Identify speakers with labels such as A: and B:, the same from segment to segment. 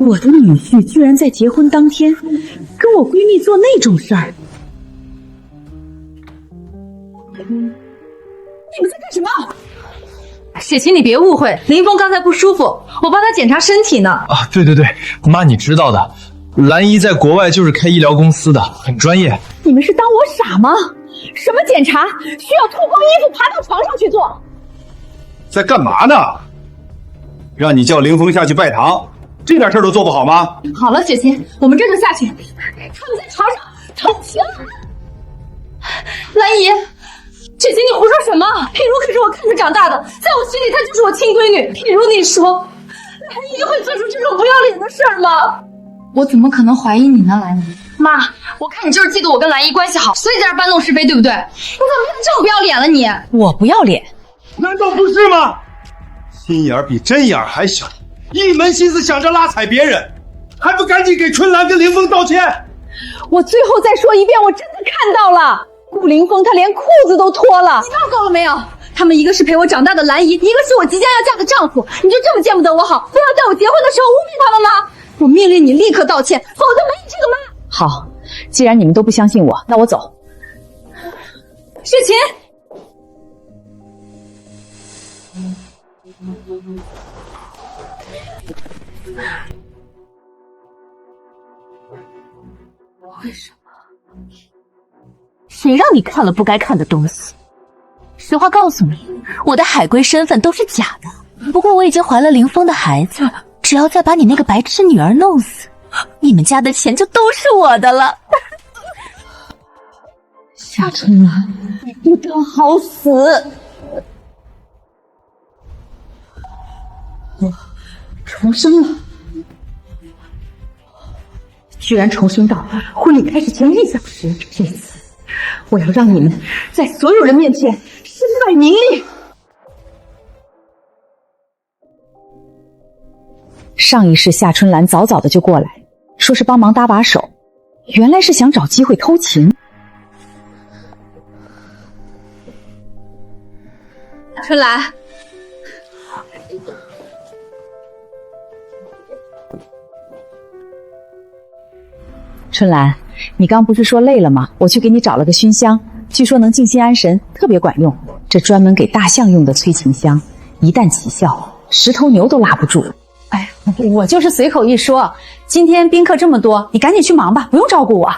A: 我的女婿居然在结婚当天跟我闺蜜做那种事儿！你们在干什么？
B: 雪晴，你别误会，林峰刚才不舒服，我帮他检查身体呢。
C: 啊，对对对，妈，你知道的，兰姨在国外就是开医疗公司的，很专业。
A: 你们是当我傻吗？什么检查需要脱光衣服爬到床上去做？
D: 在干嘛呢？让你叫凌峰下去拜堂，这点事儿都做不好吗？
B: 好了，雪晴，我们这就下去。他们在床上偷情。兰姨，雪晴，你胡说什么？品如可是我看着长大的，在我心里她就是我亲闺女。品如，你说，兰姨会做出这种不要脸的事儿吗？我怎么可能怀疑你呢，兰姨？妈，我看你就是嫉妒我跟兰姨关系好，所以在这搬弄是非，对不对？你怎么变得这么不要脸了你？
A: 我不要脸？
D: 难道不是吗？心眼儿比针眼儿还小，一门心思想着拉踩别人，还不赶紧给春兰跟凌峰道歉？
A: 我最后再说一遍，我真的看到了，顾凌峰他连裤子都脱了。
B: 你闹够了没有？他们一个是陪我长大的兰姨，一个是我即将要嫁的丈夫，你就这么见不得我好，非要在我结婚的时候污蔑他们吗？我命令你立刻道歉，否则没你这个妈！
A: 好，既然你们都不相信我，那我走。
B: 雪晴，
A: 为什么？谁让你看了不该看的东西？实话告诉你，我的海归身份都是假的。不过我已经怀了凌峰的孩子，只要再把你那个白痴女儿弄死，你们家的钱就都是我的了。夏春兰，你不得好死！我重生了。居然重生到婚礼开始前1小时，这次我要让你们在所有人面前身败名裂。上一世夏春兰早早的就过来，说是帮忙搭把手，原来是想找机会偷情。
B: 春兰，
A: 春兰，你刚不是说累了吗？我去给你找了个熏香，据说能静心安神，特别管用。这专门给大象用的催情香，一旦起效，10头牛都拉不住。哎，我就是随口一说。今天宾客这么多，你赶紧去忙吧，不用照顾我。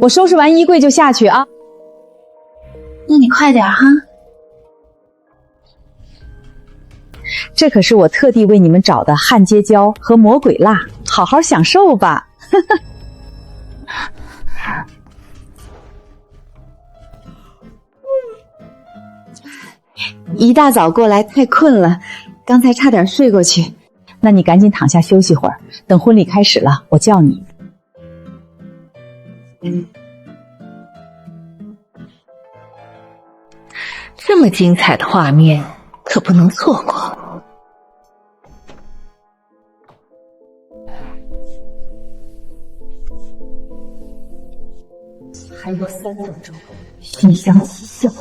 A: 我收拾完衣柜就下去啊。
B: 那你快点哈。
A: 这可是我特地为你们找的焊接胶和魔鬼蜡，好好享受吧。一大早过来太困了，刚才差点睡过去。那你赶紧躺下休息会儿，等婚礼开始了，我叫你。
E: 这么精彩的画面可不能错过。
A: 还有3分钟，熏香起效。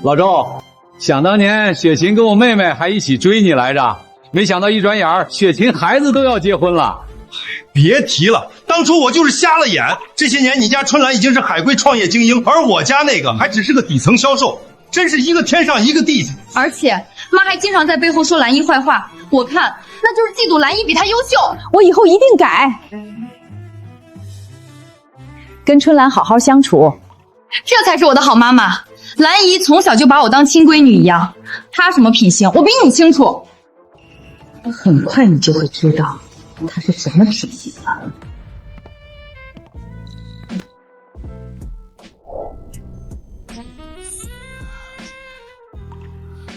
F: 老周，想当年雪琴跟我妹妹还一起追你来着，没想到一转眼儿，雪琴孩子都要结婚了。
D: 别提了，当初我就是瞎了眼。这些年你家春兰已经是海归创业精英，而我家那个还只是个底层销售，真是一个天上一个地下。
B: 而且妈还经常在背后说兰姨坏话，我看那就是嫉妒兰姨比她优秀。
A: 我以后一定改，跟春兰好好相处。
B: 这才是我的好妈妈。兰姨从小就把我当亲闺女一样，她什么品行我比你清楚。
A: 很快你就会知道她是什么品行了。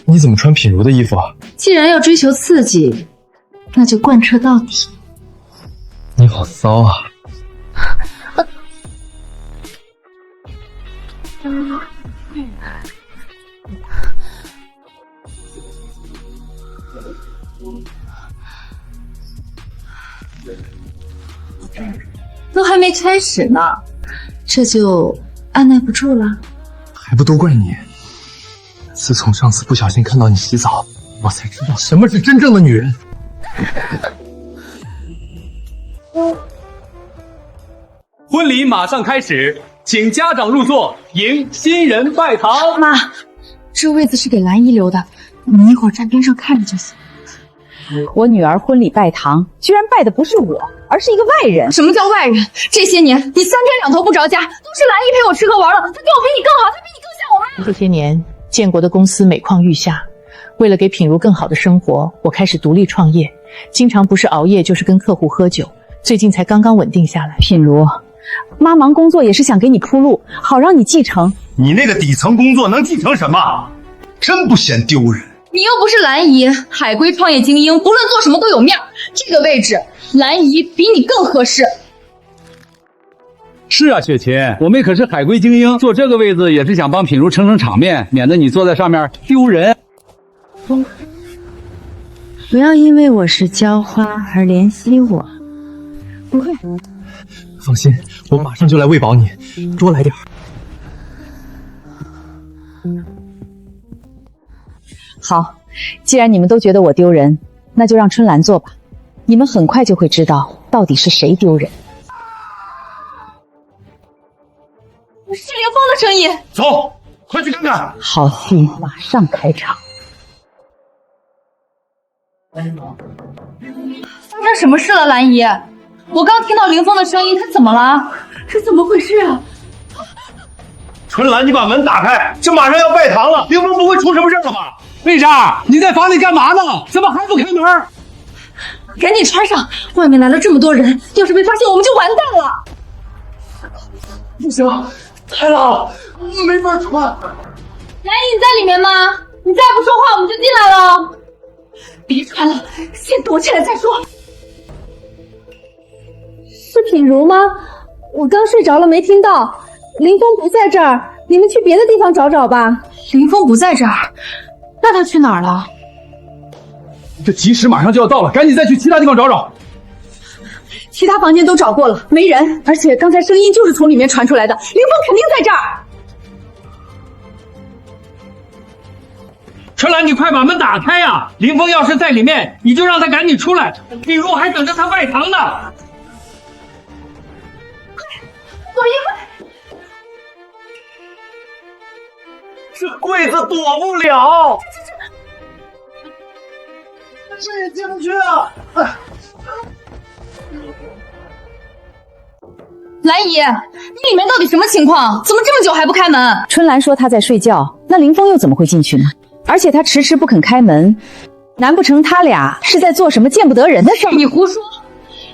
C: 你怎么穿品如的衣服啊？
B: 既然要追求刺激，那就贯彻到底。
C: 你好骚啊！
B: 都还没开始呢，这就按耐不住了。
C: 还不都怪你！自从上次不小心看到你洗澡，我才知道什么是真正的女人。
F: 婚礼马上开始，请家长入座，迎新人拜堂。
B: 妈，这位子是给兰姨留的，你一会儿站边上看着就行。
A: 我女儿婚礼拜堂，居然拜的不是我，而是一个外人。
B: 什么叫外人？这些年你3天2头不着家，都是兰姨陪我吃喝玩乐，她对我比你更好，她比你更像我妈。
G: 这些年，建国的公司每况愈下，为了给品如更好的生活，我开始独立创业，经常不是熬夜就是跟客户喝酒，最近才刚刚稳定下来。
A: 品如，妈忙工作也是想给你铺路，好让你继承。
D: 你那个底层工作能继承什么？真不嫌丢人。
B: 你又不是兰姨，海归创业精英，不论做什么都有面儿。这个位置，兰姨比你更合适。
F: 是啊，雪琴，我妹可是海归精英，坐这个位子也是想帮品如撑撑场面，免得你坐在上面丢人。
E: 不要因为我是浇花而怜惜我。
A: 不会，
C: 放心，我马上就来喂饱你，多来点儿。
A: 好，既然你们都觉得我丢人，那就让春兰做吧。你们很快就会知道到底是谁丢人。
B: 是凌风的声音。
D: 走，快去看看。
A: 好戏马上开场。
B: 发生什么事了，兰姨？我刚听到凌风的声音，他怎么了？这怎么回事啊？
D: 春兰，你把门打开，这马上要拜堂了，凌风不会出什么事了吧？
F: 为啥？你在房里干嘛呢？怎么还不开门？
B: 赶紧穿上，外面来了这么多人，要是被发现，我们就完蛋了。
C: 不行，太冷了，没法穿。
B: 兰姨，你在里面吗？你再不说话，我们就进来了。别穿了，先躲起来再说。
H: 是品如吗？我刚睡着了没听到。林峰不在这儿，你们去别的地方找找吧。
B: 林峰不在这儿，那他去哪儿了？
F: 这吉时马上就要到了，赶紧再去其他地方找找。
B: 其他房间都找过了，没人，而且刚才声音就是从里面传出来的，林峰肯定在这儿。
F: 春兰，你快把门打开呀！林峰要是在里面，你就让他赶紧出来，品如还等着他拜堂呢。
B: 躲一会。
C: 这柜子躲不了，这也进不去啊！
B: 兰姨，你里面到底什么情况？怎么这么久还不开门？
A: 春兰说她在睡觉，那凌风又怎么会进去呢？而且他迟迟不肯开门，难不成他俩是在做什么见不得人的事儿？
B: 你胡说！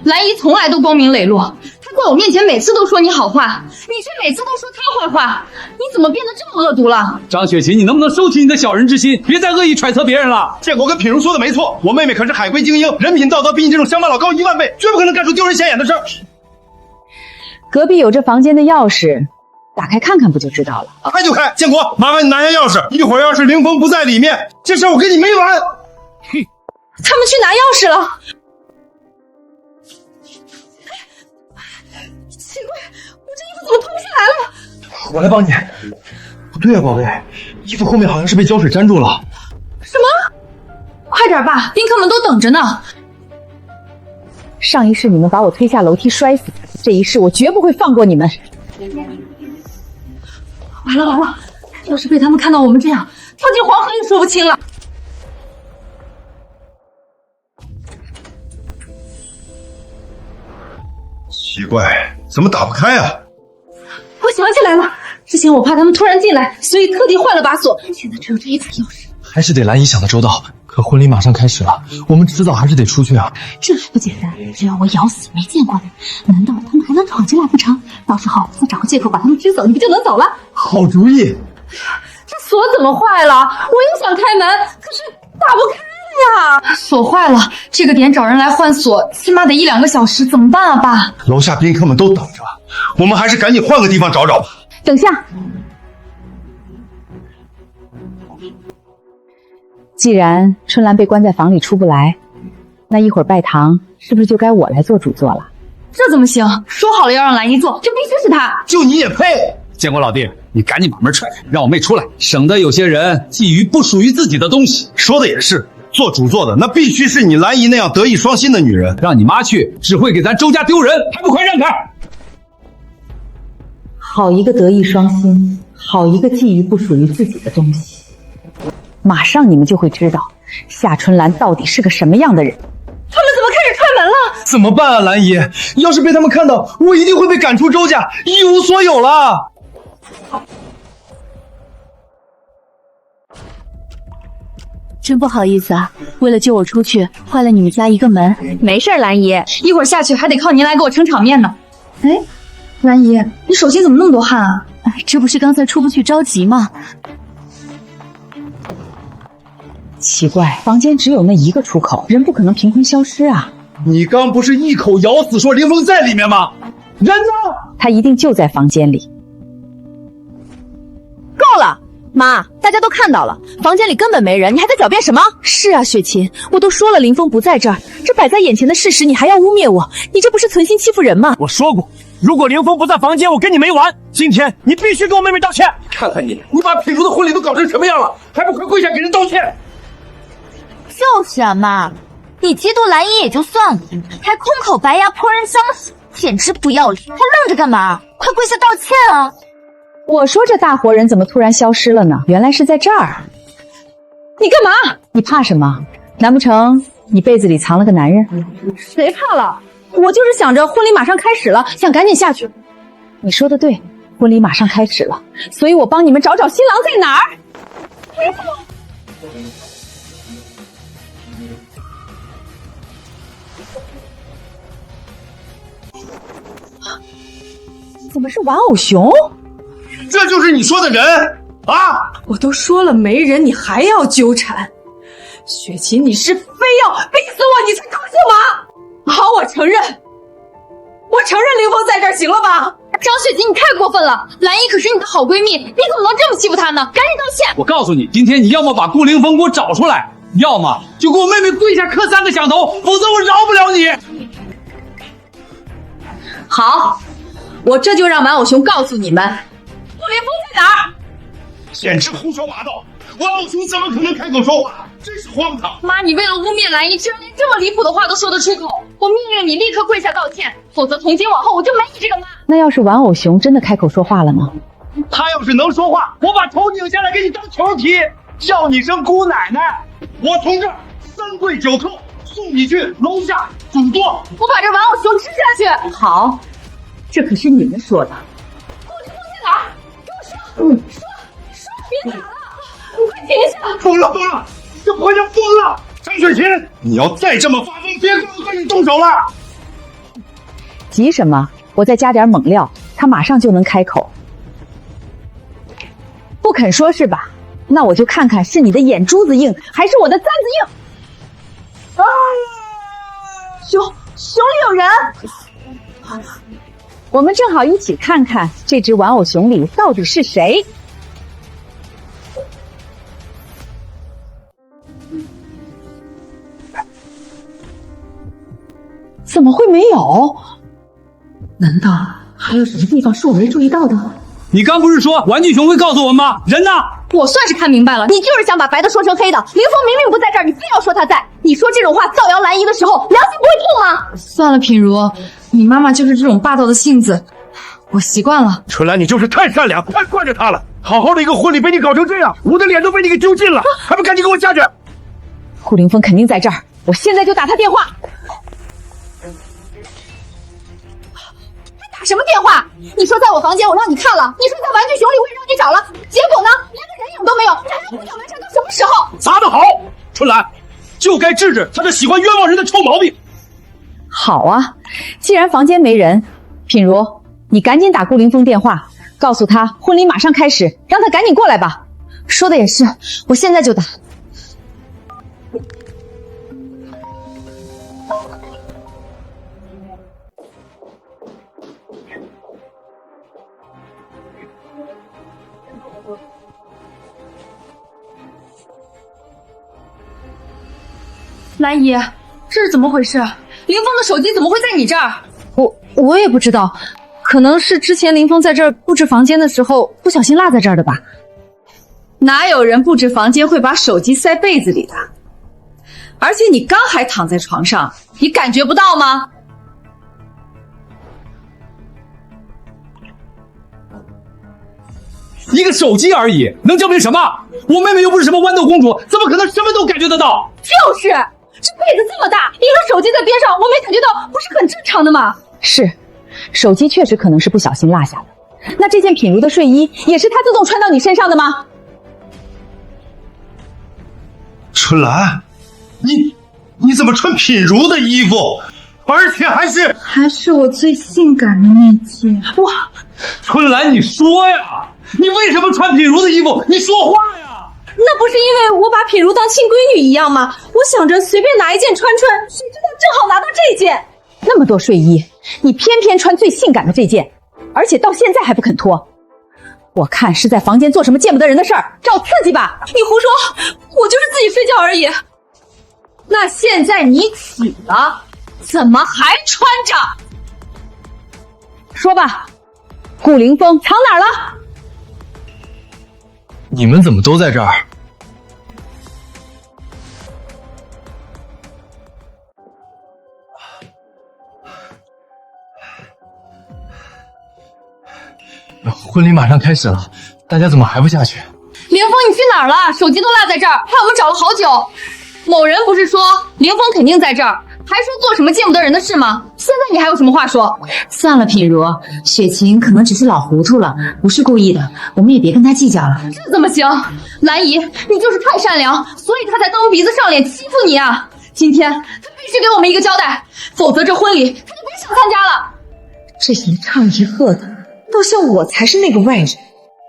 B: 兰姨从来都光明磊落，她在我面前每次都说你好话，你却每次都说她坏话，你怎么变得这么恶毒了？
F: 张雪琴，你能不能收起你的小人之心，别再恶意揣测别人了？
D: 建国跟品如说的没错，我妹妹可是海归精英，人品道德比你这种乡巴佬高1万倍，绝不可能干出丢人现眼的事儿。
A: 隔壁有这房间的钥匙，打开看看不就知道了？
D: 开就开，建国，麻烦你拿下钥匙，一会儿要是凌风不在里面，这事儿我跟你没完。
B: 他们去拿钥匙了。奇怪，我这衣服怎么脱不下来了？
C: 我来帮你。不对啊，宝贝，衣服后面好像是被胶水粘住了。
B: 什么？快点吧，宾客们都等着呢。
A: 上一世你们把我推下楼梯摔死，这一世我绝不会放过你们。
B: 完了完了，要是被他们看到我们这样，跳进黄河也说不清了。
D: 奇怪，怎么打不开啊？
B: 我想起来了，之前我怕他们突然进来，所以特地换了把锁，现在只有这一把钥匙。
C: 还是得兰姨想的周到，可婚礼马上开始了，我们迟早还是得出去啊。
B: 这还不简单，只要我咬死没见过的人，难道他们还能闯进来不成？到时候再找个借口把他们支走，你不就能走了？
C: 好主意。
B: 这锁怎么坏了？我也想开门，可是打不开呀。锁坏了，这个点找人来换锁，起码得1、2个小时，怎么办啊，爸？
D: 楼下宾客们都等着，我们还是赶紧换个地方找找吧。
A: 等下，既然春兰被关在房里出不来，那一会儿拜堂是不是就该我来做主座了？
B: 这怎么行？说好了要让兰姨做，就必须是她。
D: 就你也配？
F: 建国老弟，你赶紧把门踹开，让我妹出来，省得有些人觊觎不属于自己的东西。
D: 说的也是，做主做的那必须是你兰姨那样德艺双馨的女人。
F: 让你妈去，只会给咱周家丢人，还不快让开！
A: 好一个德艺双馨，好一个觊觎不属于自己的东西。马上你们就会知道夏春兰到底是个什么样的人。
B: 他们怎么开始踹门了？
C: 怎么办啊，兰姨？要是被他们看到，我一定会被赶出周家，一无所有了。
G: 真不好意思啊，为了救我出去，坏了你们家一个门。
B: 没事，兰姨，一会儿下去还得靠您来给我撑场面呢。哎，兰姨，你手心怎么那么多汗啊？
G: 这不是刚才出不去着急吗？
A: 奇怪，房间只有那一个出口，人不可能凭空消失啊！
C: 你刚不是一口咬死说林峰在里面吗？人呢？
A: 他一定就在房间里。
G: 够了，妈，大家都看到了，房间里根本没人，你还在狡辩什么？是啊，雪琴，我都说了林峰不在这儿，这摆在眼前的事实，你还要污蔑我，你这不是存心欺负人吗？
C: 我说过，如果林峰不在房间，我跟你没完。今天你必须给我妹妹道歉。看看你，你把品如的婚礼都搞成什么样了，还不快跪下给人道歉？
I: 就是啊，妈，你嫉妒兰姨也就算了，还空口白牙泼人脏水，简直不要脸！还愣着干嘛？快跪下道歉啊！
A: 我说这大活人怎么突然消失了呢？原来是在这儿。
B: 你干嘛？
A: 你怕什么？难不成你被子里藏了个男人？
B: 谁怕了？我就是想着婚礼马上开始了，想赶紧下去。
A: 你说的对，婚礼马上开始了，所以我帮你们找找新郎在哪儿。怎么是玩偶熊？
D: 这就是你说的人啊！
B: 我都说了没人，你还要纠缠？雪琴，你是非要逼死我你才高兴吗？好，我承认林峰在这儿，行了吧？张雪琴，你太过分了！兰姨可是你的好闺蜜，你怎么能这么欺负她呢？赶紧道歉！
F: 我告诉你，今天你要么把顾凌风给我找出来，要么就给我妹妹跪下磕3个响头，否则我饶不了你。
B: 好，我这就让玩偶熊告诉你们，顾凌风在哪儿。
D: 简直胡说八道！玩偶熊怎么可能开口说话？真是荒唐！
B: 妈，你为了污蔑兰姨，居然连这么离谱的话都说得出口！我命令你立刻跪下道歉，否则从今往后我就没你这个妈！
A: 那要是玩偶熊真的开口说话了呢？
D: 他要是能说话，我把头拧下来给你当球踢，叫你声姑奶奶！我从这儿3跪9叩，送你去楼下主座。
B: 我把这玩偶熊吃下去！
A: 好，这可是你们说的。
B: 顾凌风在哪儿？给我说！说！别打了！你快停下！
D: 疯了！这婆娘疯了！张雪琴，你要再这么发疯，别怪我对你动手了！
A: 急什么？我再加点猛料，他马上就能开口。不肯说是吧？那我就看看是你的眼珠子硬，还是我的簪子硬。啊！熊里有人！我们正好一起看看这只玩偶熊里到底是谁。怎么会没有？难道还有什么地方是我没注意到的？
F: 你刚不是说玩具熊会告诉我们吗？人呢？
B: 我算是看明白了，你就是想把白的说成黑的。凌风明明不在这儿，你非要说他在。你说这种话造谣兰姨的时候，良心不会痛吗？算了，品如，你妈妈就是这种霸道的性子，我习惯了。
D: 春兰，你就是太善良，太惯着她了。好好的一个婚礼被你搞成这样，我的脸都被你给丢尽了，还不赶紧给我下去！
A: 顾凌风肯定在这儿，我现在就打他电话。
B: 打什么电话？你说在我房间，我让你看了；你说在玩具熊里，我也让你找了，结果呢，连个人影都没有，这还胡搅蛮缠到什么时候？
C: 砸得好，春兰，就该治治他这喜欢冤枉人的臭毛病。
A: 好啊，既然房间没人，品如，你赶紧打顾凌风电话，告诉他婚礼马上开始，让他赶紧过来吧。
B: 说的也是，我现在就打。兰姨，这是怎么回事？凌风的手机怎么会在你这儿？
H: 我也不知道，可能是之前林峰在这儿布置房间的时候不小心落在这儿的吧。
G: 哪有人布置房间会把手机塞被子里的？而且你刚还躺在床上，你感觉不到吗？
F: 一个手机而已，能证明什么？我妹妹又不是什么豌豆公主，怎么可能什么都感觉得到？
B: 就是这被子这么大，一个手机在边上，我没感觉到，不是很正常的吗？
A: 是，手机确实可能是不小心落下的。那这件品如的睡衣也是她自动穿到你身上的吗？
D: 春兰，你怎么穿品如的衣服，而且还是
B: 我最性感的那件。
F: 哇，春兰，你说呀，你为什么穿品如的衣服？你说话呀！
B: 那不是因为我把品如当亲闺女一样吗？我想着随便拿一件穿，谁知道正好拿到这件。
A: 那么多睡衣，你偏偏穿最性感的这件，而且到现在还不肯脱。我看是在房间做什么见不得人的事儿，找刺激吧！
B: 你胡说，我就是自己睡觉而已。
G: 那现在你起了，怎么还穿着？
A: 说吧，顾凌风藏哪儿了？
J: 你们怎么都在这儿？婚礼马上开始了，大家怎么还不下去？
B: 凌风，你去哪儿了？手机都落在这儿，害我们找了好久。某人不是说凌风肯定在这儿，还说做什么见不得人的事吗？现在你还有什么话说？
K: 算了，品如，雪晴可能只是老糊涂了，不是故意的，我们也别跟她计较了。
B: 这怎么行？兰姨，你就是太善良，所以她才蹬鼻子上脸欺负你啊！今天她必须给我们一个交代，否则这婚礼她就别想参加了。
K: 这一唱一和的，倒像我才是那个外人。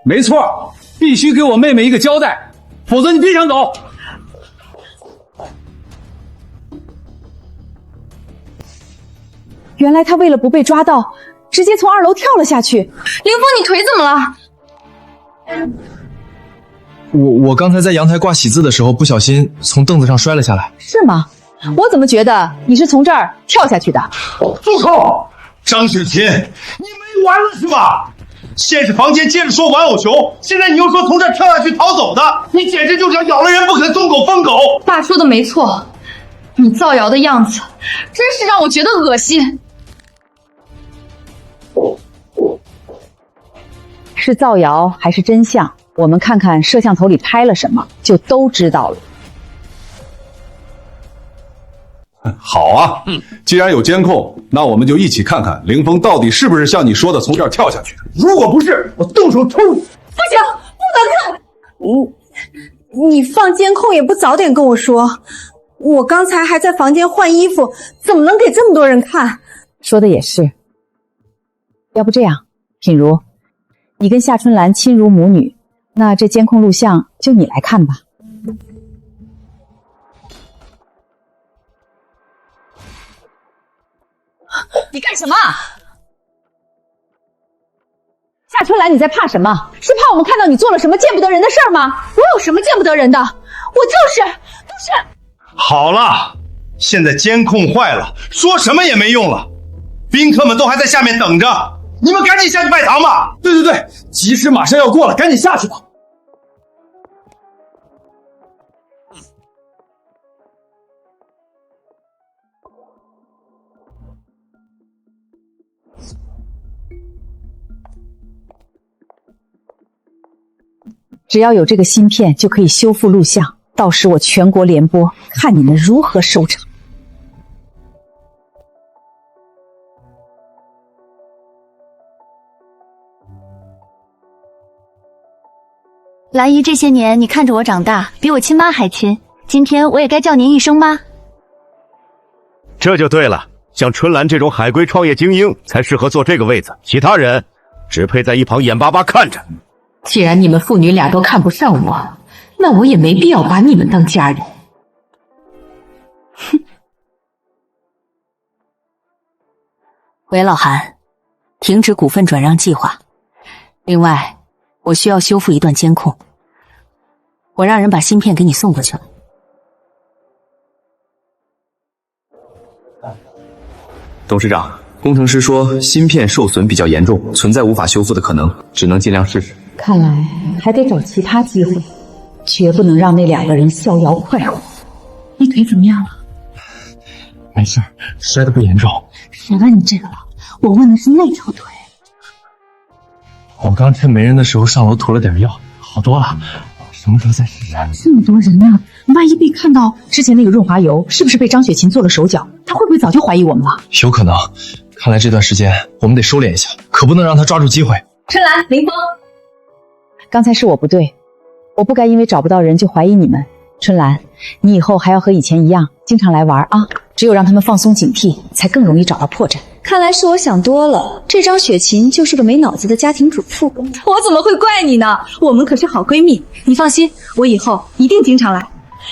F: 没错，必须给我妹妹一个交代，否则你别想走。
A: 原来他为了不被抓到，直接从2楼跳了下去。
B: 凌风，你腿怎么了？
J: 我刚才在阳台挂喜字的时候，不小心从凳子上摔了下来。
A: 是吗？我怎么觉得你是从这儿跳下去的？
D: 住口！张雪琴，你没完了是吧？先是房间，接着说玩偶熊，现在你又说从这儿跳下去逃走的，你简直就像咬了人不肯松口疯狗。
B: 爸说的没错，你造谣的样子真是让我觉得恶心。
A: 是造谣还是真相？我们看看摄像头里拍了什么，就都知道了。
L: 好啊，既然有监控，那我们就一起看看凌风到底是不是像你说的从这儿跳下去的。
C: 如果不是，我动手抽你！
B: 不行，不能看！
H: 你放监控也不早点跟我说，我刚才还在房间换衣服，怎么能给这么多人看？
A: 说的也是。要不这样，品如，你跟夏春兰亲如母女，那这监控录像就你来看吧。
B: 你干什么？
A: 夏春兰，你在怕什么？是怕我们看到你做了什么见不得人的事儿吗？
B: 我有什么见不得人的？我就是不是。
D: 好了，现在监控坏了，说什么也没用了。宾客们都还在下面等着，你们赶紧下去拜堂吧。
C: 对，吉时马上要过了，赶紧下去吧。
A: 只要有这个芯片，就可以修复录像，到时我全国联播，看你们如何收场。
I: 兰姨这些年你看着我长大，比我亲妈还亲，今天我也该叫您一声妈。
M: 这就对了，像春兰这种海归创业精英才适合坐这个位子，其他人只配在一旁眼巴巴看着。
K: 既然你们父女俩都看不上我，那我也没必要把你们当家人。
I: 哼。韦老韩，停止股份转让计划。另外，我需要修复一段监控，我让人把芯片给你送过去了。
M: 董事长，
J: 工程师说芯片受损比较严重，存在无法修复的可能，只能尽量试试。
A: 看来还得找其他机会，绝不能让那2个人逍遥快活。你腿怎么样了？
J: 没事，摔得不严重。
A: 谁问你这个了？我问的是那条腿。
J: 我刚趁没人的时候上楼涂了点药，好多了。什么时候再试试？
A: 这么多人呢，万一被看到之前那个润滑油，是不是被张雪琴做了手脚？她会不会早就怀疑我们了？
J: 有可能。看来这段时间我们得收敛一下，可不能让她抓住机会。
B: 春兰、林峰，
A: 刚才是我不对，我不该因为找不到人就怀疑你们。春兰，你以后还要和以前一样，经常来玩啊！只有让他们放松警惕，才更容易找到破绽。
G: 看来是我想多了，这张雪琴就是个没脑子的家庭主妇。我怎么会怪你呢？我们可是好闺蜜，你放心，我以后一定经常来。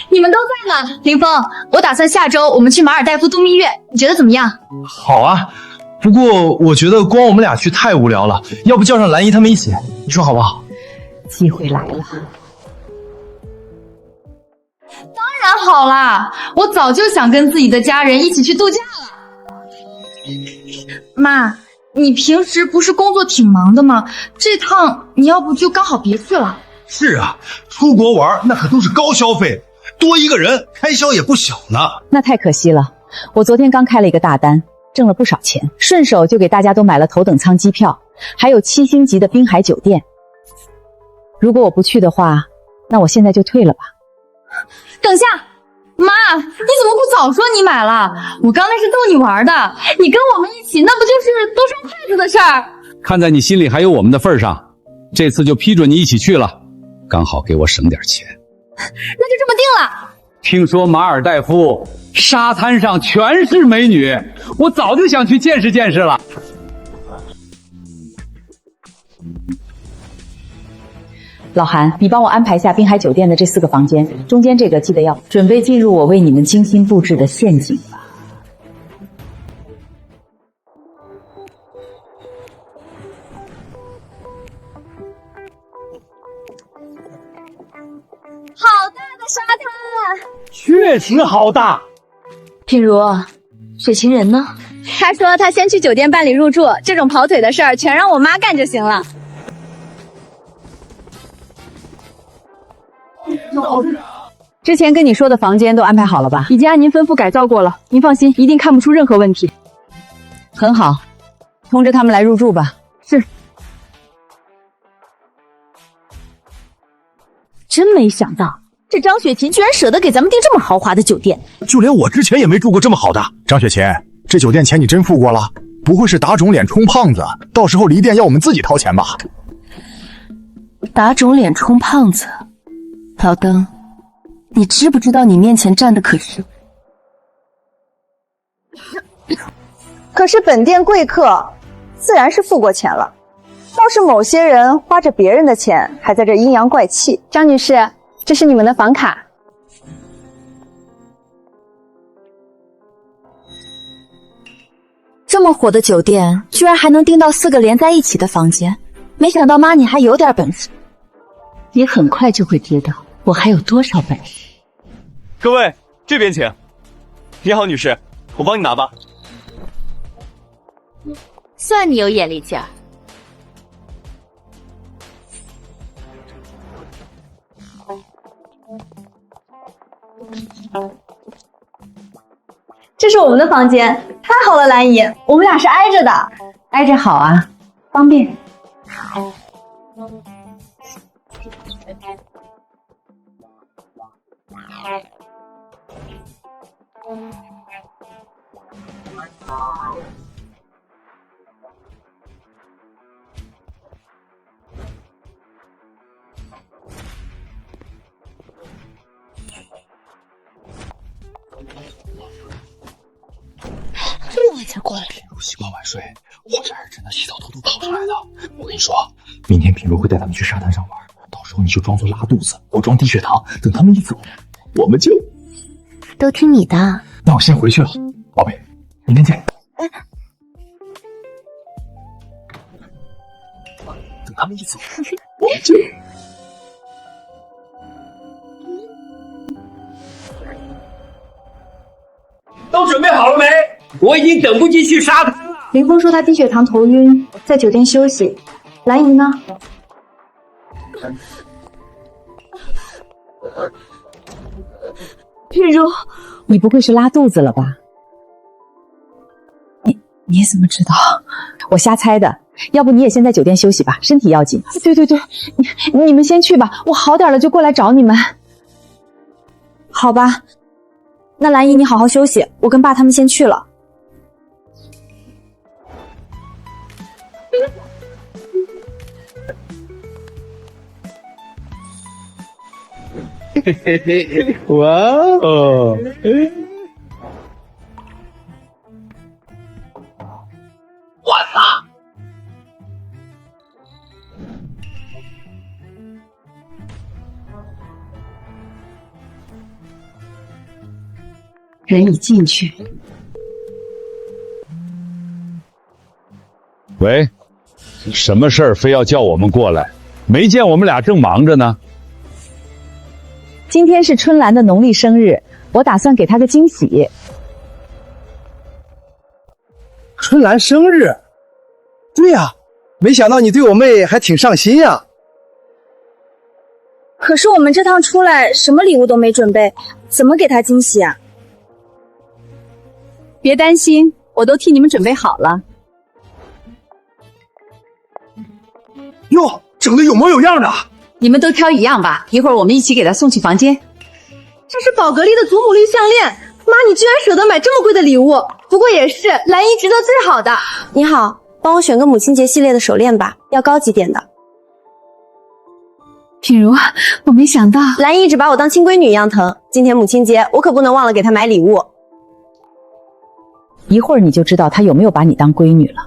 B: 你们都在呢。林峰，我打算下周我们去马尔代夫度蜜月，你觉得怎么样？
J: 好啊，不过我觉得光我们俩去太无聊了，要不叫上兰姨他们一起，你说好不好？
A: 机会来了。
B: 当然好啦，我早就想跟自己的家人一起去度假了。妈，你平时不是工作挺忙的吗？这趟你要不就刚好别去了。
D: 是啊，出国玩那可都是高消费，多一个人开销也不小呢。
A: 那太可惜了，我昨天刚开了一个大单，挣了不少钱，顺手就给大家都买了头等舱机票，还有7星级的滨海酒店。如果我不去的话，那我现在就退了吧。
B: 等下，妈，你怎么不早说你买了？我刚才是逗你玩的，你跟我们一起，那不就是多双筷子的事儿？
F: 看在你心里还有我们的份上，这次就批准你一起去了，刚好给我省点钱。
B: 那就这么定了。
F: 听说马尔代夫沙滩上全是美女，我早就想去见识见识了。
A: 老韩，你帮我安排下滨海酒店的这4个房间，中间这个记得要准备进入我为你们精心布置的陷阱吧。
B: 好大的沙滩！
C: 确实好大。
G: 品如，雪琴人呢？她说她先去酒店办理入住，这种跑腿的事儿全让我妈干就行了。
A: 之前跟你说的房间都安排好了吧？
H: 已经按您吩咐改造过了，您放心，一定看不出任何问题。
A: 很好，通知他们来入住吧。
H: 是。
G: 真没想到，这张雪琴居然舍得给咱们订这么豪华的酒店。
M: 就连我之前也没住过这么好的。
N: 张雪琴，这酒店钱你真付过了？不会是打肿脸充胖子，到时候离店要我们自己掏钱吧？
I: 打肿脸充胖子。老登，你知不知道你面前站的可是？
O: 可是本店贵客自然是付过钱了，倒是某些人花着别人的钱，还在这阴阳怪气。
H: 张女士，这是你们的房卡。
G: 这么火的酒店，居然还能订到4个连在一起的房间，没想到妈你还有点本事。
A: 你很快就会知道我还有多少本事。
J: 各位这边请。你好，女士，我帮你拿吧。
I: 算你有眼力劲儿。
H: 这是我们的房间，太好了，兰姨，我们俩是挨着的。
A: 挨着好啊，方便。
G: 这么晚才过来？
J: 品如习惯晚睡，或者还是真的洗澡偷偷跑上来的。我跟你说，明天品如会带他们去沙滩上玩，到时候你就装作拉肚子，我装低血糖，等他们一走，我们就
I: 都听你的。
J: 那我先回去了，宝贝，明天见。等他们一走，我们就
C: 都准备好了没？我已经等不及去沙滩了。
O: 林峰说他低血糖头晕，在酒店休息。兰姨呢？
A: 玉茹，你不会是拉肚子了吧？你怎么知道？我瞎猜的。要不你也先在酒店休息吧，身体要紧。对，你们先去吧，我好点了就过来找你们。
O: 好吧，那兰姨你好好休息，我跟爸他们先去了。
C: 嘿嘿嘿，哇哦！完了。
A: 人已进去。
F: 喂，什么事儿非要叫我们过来？没见我们俩正忙着呢。
A: 今天是春兰的农历生日，我打算给她个惊喜。
C: 春兰生日？对呀，没想到你对我妹还挺上心呀。
O: 可是我们这趟出来什么礼物都没准备，怎么给她惊喜啊？
A: 别担心，我都替你们准备好了。
C: 哟，整的有模有样的。
A: 你们都挑一样吧，一会儿我们一起给她送去房间。
H: 这是宝格丽的祖母绿项链，妈，你居然舍得买这么贵的礼物。不过也是，兰姨值得最好的。
O: 你好，帮我选个母亲节系列的手链吧，要高级点的。
A: 品如，我没想到
O: 兰姨一直把我当亲闺女一样疼，今天母亲节我可不能忘了给她买礼物。
A: 一会儿你就知道她有没有把你当闺女了。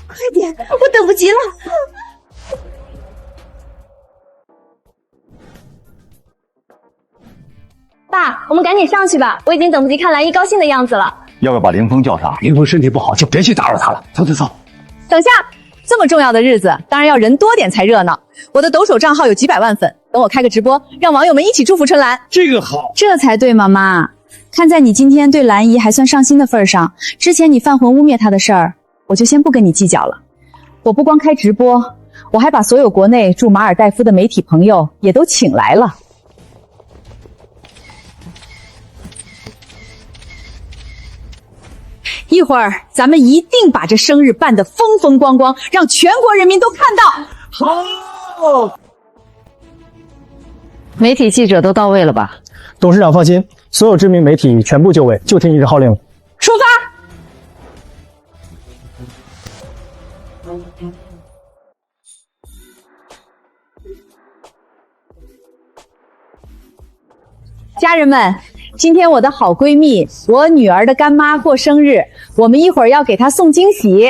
O: 快点，我等不及了。爸，我们赶紧上去吧，我已经等不及看兰姨高兴的样子了。
J: 要不要把凌风叫上？
C: 凌风身体不好，就别去打扰他了。走。
G: 等下，这么重要的日子，当然要人多点才热闹。我的抖手账号有几百万粉，等我开个直播，让网友们一起祝福春兰。
C: 这个好，
A: 这才对嘛，妈。看在你今天对兰姨还算上心的份上，之前你犯浑污蔑她的事儿，我就先不跟你计较了。我不光开直播，我还把所有国内驻马尔代夫的媒体朋友也都请来了。一会儿咱们一定把这生日办得风风光光，让全国人民都看到。
C: 好，
I: 媒体记者都到位了吧？
P: 董事长放心，所有知名媒体全部就位，就听你的号令了。
A: 出发！家人们，今天我的好闺蜜，我女儿的干妈过生日，我们一会儿要给她送惊喜，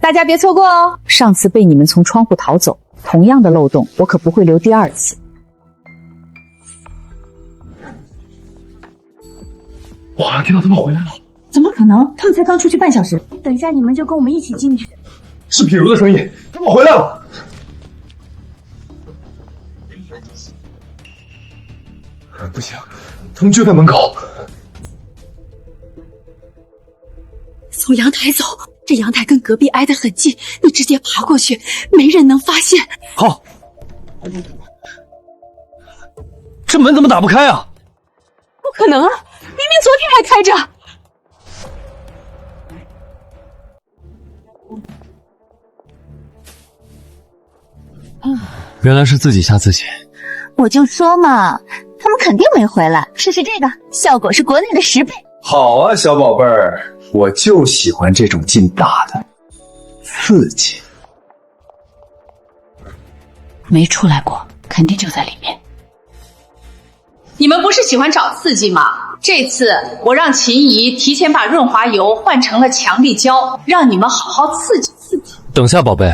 A: 大家别错过哦。上次被你们从窗户逃走，同样的漏洞我可不会留第二次。
C: 哇，听到他们回来了。
A: 怎么可能？他们才刚出去半小时。
O: 等一下你们就跟我们一起进去。
C: 是品如的声音，他们回来了。不行，他们就在门口。
A: 从阳台走，这阳台跟隔壁挨得很近，你直接爬过去，没人能发现。
C: 好。这门怎么打不开啊？
A: 不可能啊！明明昨天还开着。
J: 原来是自己吓自己。
K: 我就说嘛，他们肯定没回来。试试这个，效果是国内的10倍。
L: 好啊，小宝贝儿，我就喜欢这种劲大的，刺激。
I: 没出来过，肯定就在里面。
B: 你们不是喜欢找刺激吗？这次我让秦姨提前把润滑油换成了强力胶，让你们好好刺激刺激。
J: 等下，宝贝，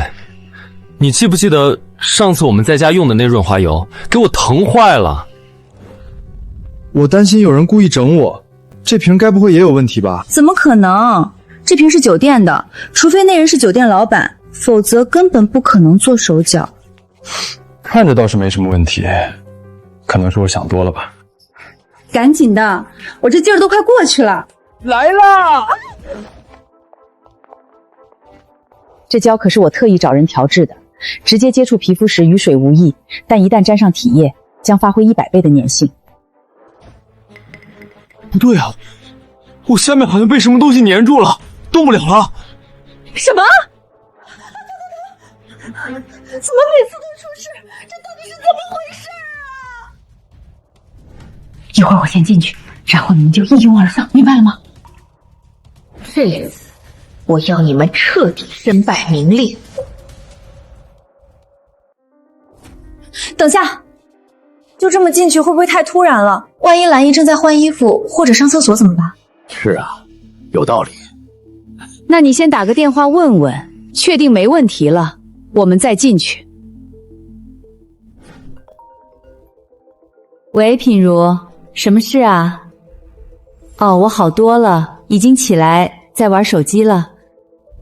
J: 你记不记得上次我们在家用的那润滑油，给我疼坏了？
N: 我担心有人故意整我，这瓶该不会也有问题吧？
O: 怎么可能？这瓶是酒店的，除非那人是酒店老板，
G: 否则根本不可能做手脚。
J: 看着倒是没什么问题，可能是我想多了吧。
H: 赶紧的，我这劲儿都快过去了。
C: 来啦！
A: 这胶可是我特意找人调制的，直接接触皮肤时与水无异，但一旦沾上体液，将发挥100倍的粘性。
C: 不对啊，我下面好像被什么东西粘住了，动不了了。
B: 什么？怎么每次都出事？这到底是怎么回事啊？
K: 一会儿我先进去，然后你们就一拥而上，明白了吗？这次我要你们彻底身败名裂。
G: 等下，就这么进去会不会太突然了？万一兰姨正在换衣服或者上厕所怎么办？
M: 是啊，有道理。
I: 那你先打个电话问问，确定没问题了，我们再进去。喂，品如，什么事啊？哦，我好多了，已经起来在玩手机了。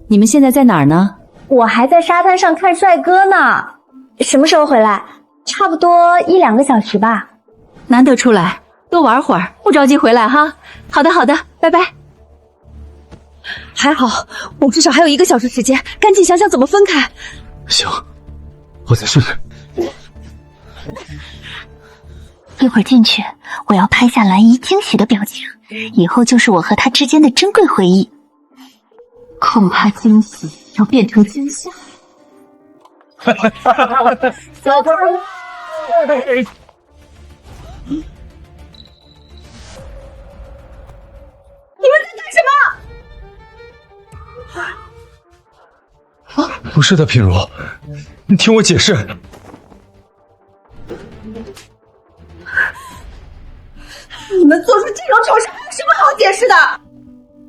I: 你们现在在哪儿呢？
O: 我还在沙滩上看帅哥呢。什么时候回来？差不多1-2个小时吧。
I: 难得出来，多玩会儿，不着急回来哈。好的，好的，拜拜。
G: 还好，我至少还有1个小时时间，赶紧想想怎么分开。
C: 行，我再试试。
K: 一会儿进去，我要拍下兰姨惊喜的表情，以后就是我和她之间的珍贵回忆。恐怕惊喜要变成真相。
C: 小偷！
B: 你们在干什么？
C: 不是的，品如，你听我解释。
B: 你们做出这种丑事还有什么好解释的？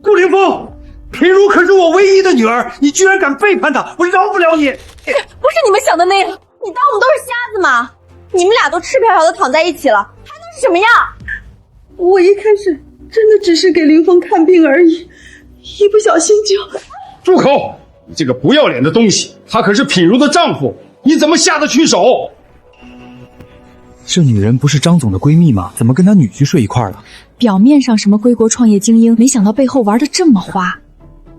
C: 顾凌风，品如可是我唯一的女儿，你居然敢背叛她，我饶不了你！
B: 不是你们想的那样，你当我们都是瞎子吗？你们俩都赤条条的躺在一起了，还能是什么样？
H: 我一开始真的只是给凌风看病而已，一不小心就……
D: 住口！你这个不要脸的东西，他可是品如的丈夫，你怎么下得去手？
J: 这女人不是张总的闺蜜吗？怎么跟她女婿睡一块了？
G: 表面上什么归国创业精英，没想到背后玩得这么花。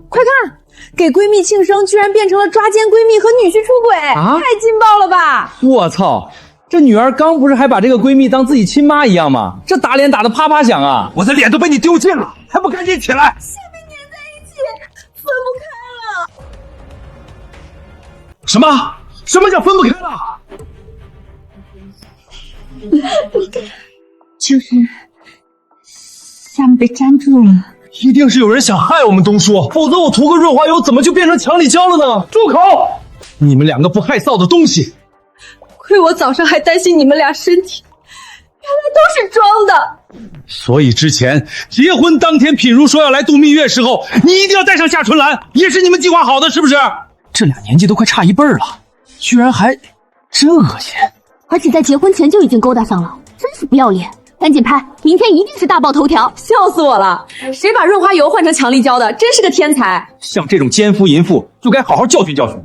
H: 快看，给闺蜜庆生居然变成了抓奸闺蜜和女婿出轨，太劲爆了吧！
F: 我操！这女儿刚不是还把这个闺蜜当自己亲妈一样吗？这打脸打得啪啪响啊！
C: 我的脸都被你丢尽了，还不赶紧起来！
B: 下面粘在一起，分不开了。
C: 什么？什么叫分不开了？
K: 就是下面被粘住了。
C: 一定是有人想害我们东叔，否则我涂个润滑油怎么就变成强力胶了呢？住口！你们两个不害臊的东西！
H: 亏我早上还担心你们俩身体，原来都是装的。
C: 所以之前结婚当天，品如说要来度蜜月时候，你一定要带上夏春兰，也是你们计划好的，是不是？
J: 这俩年纪都快差一辈儿了，居然还真恶心！
K: 而且在结婚前就已经勾搭上了，真是不要脸！赶紧拍，明天一定是大爆头条！
G: 笑死我了！谁把润滑油换成强力胶的，真是个天才！
C: 像这种奸夫淫妇，就该好好教训教训。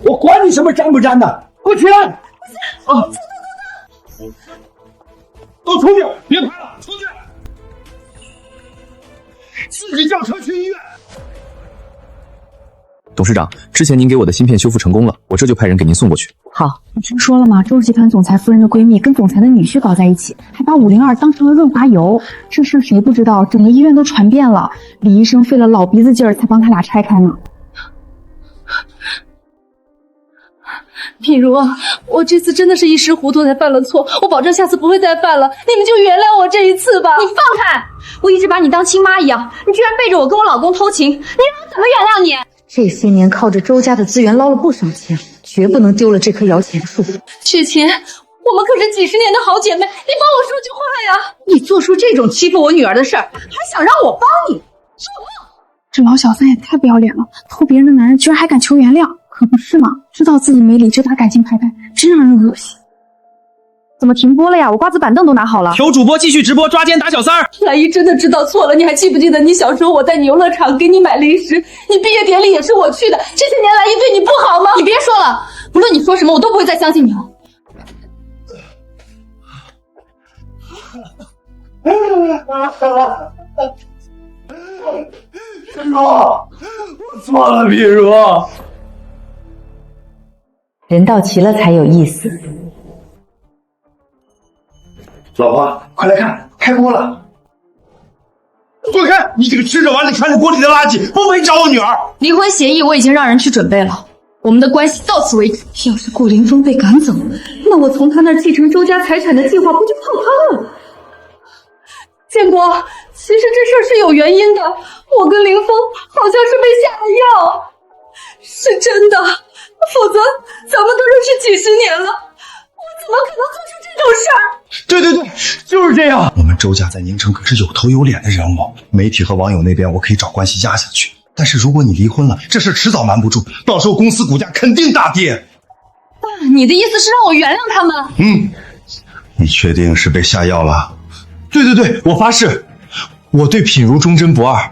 C: 我管你什么沾不沾的，给我起来！啊！都出去，别拍了，出去！自己叫车去医院。
J: 董事长，之前您给我的芯片修复成功了，我这就派人给您送过去。
A: 好，
H: 你听说了吗？周集团总裁夫人的闺蜜跟总裁的女婿搞在一起，还把502当成了润滑油。这事谁不知道？整个医院都传遍了。李医生费了老鼻子劲儿才帮他俩拆开呢。
B: 品如，我这次真的是一时糊涂才犯了错，我保证下次不会再犯了，你们就原谅我这一次吧。
G: 你放开！我一直把你当亲妈一样，你居然背着我跟我老公偷情，你让我怎么原谅你？
K: 这些年靠着周家的资源捞了不少钱，绝不能丢了这棵摇钱树。
B: 雪琴，我们可是几十年的好姐妹，你帮我说句话呀！
K: 你做出这种欺负我女儿的事儿，还想让我帮你？
H: 这老小三也太不要脸了，偷别人的男人居然还敢求原谅，可不是嘛？知道自己没理就打感情牌，真让人恶心。怎么停播了呀？我瓜子板凳都拿好了。
C: 求主播继续直播抓奸打小三儿。
B: 兰姨真的知道错了，你还记不记得你小时候我带你游乐场给你买零食，你毕业典礼也是我去的，这些年兰姨对你不好吗？你别说了，无论你说什么，我都不会再相信你了。
C: 品如，我错了，品如。
A: 人到齐了才有意思。
D: 老婆，快来看，开锅了！滚开！你这个吃着碗里看着锅里的垃圾，不配找我女儿。
B: 离婚协议我已经让人去准备了，我们的关系到此为止。要是顾凌风被赶走，那我从他那儿继承周家财产的计划不就泡汤了？建国，其实这事儿是有原因的，我跟凌风好像是被下了药，是真的，否则咱们都认识几十年了，我怎么可能做出这种事儿？
D: 对对对，就是这样。我们周家在宁城可是有头有脸的人物，媒体和网友那边我可以找关系压下去。但是如果你离婚了，这事迟早瞒不住，到时候公司股价肯定大跌。
B: 爸，你的意思是让我原谅他们？
D: 你确定是被下药了？对对对，我发誓，我对品如忠贞不二，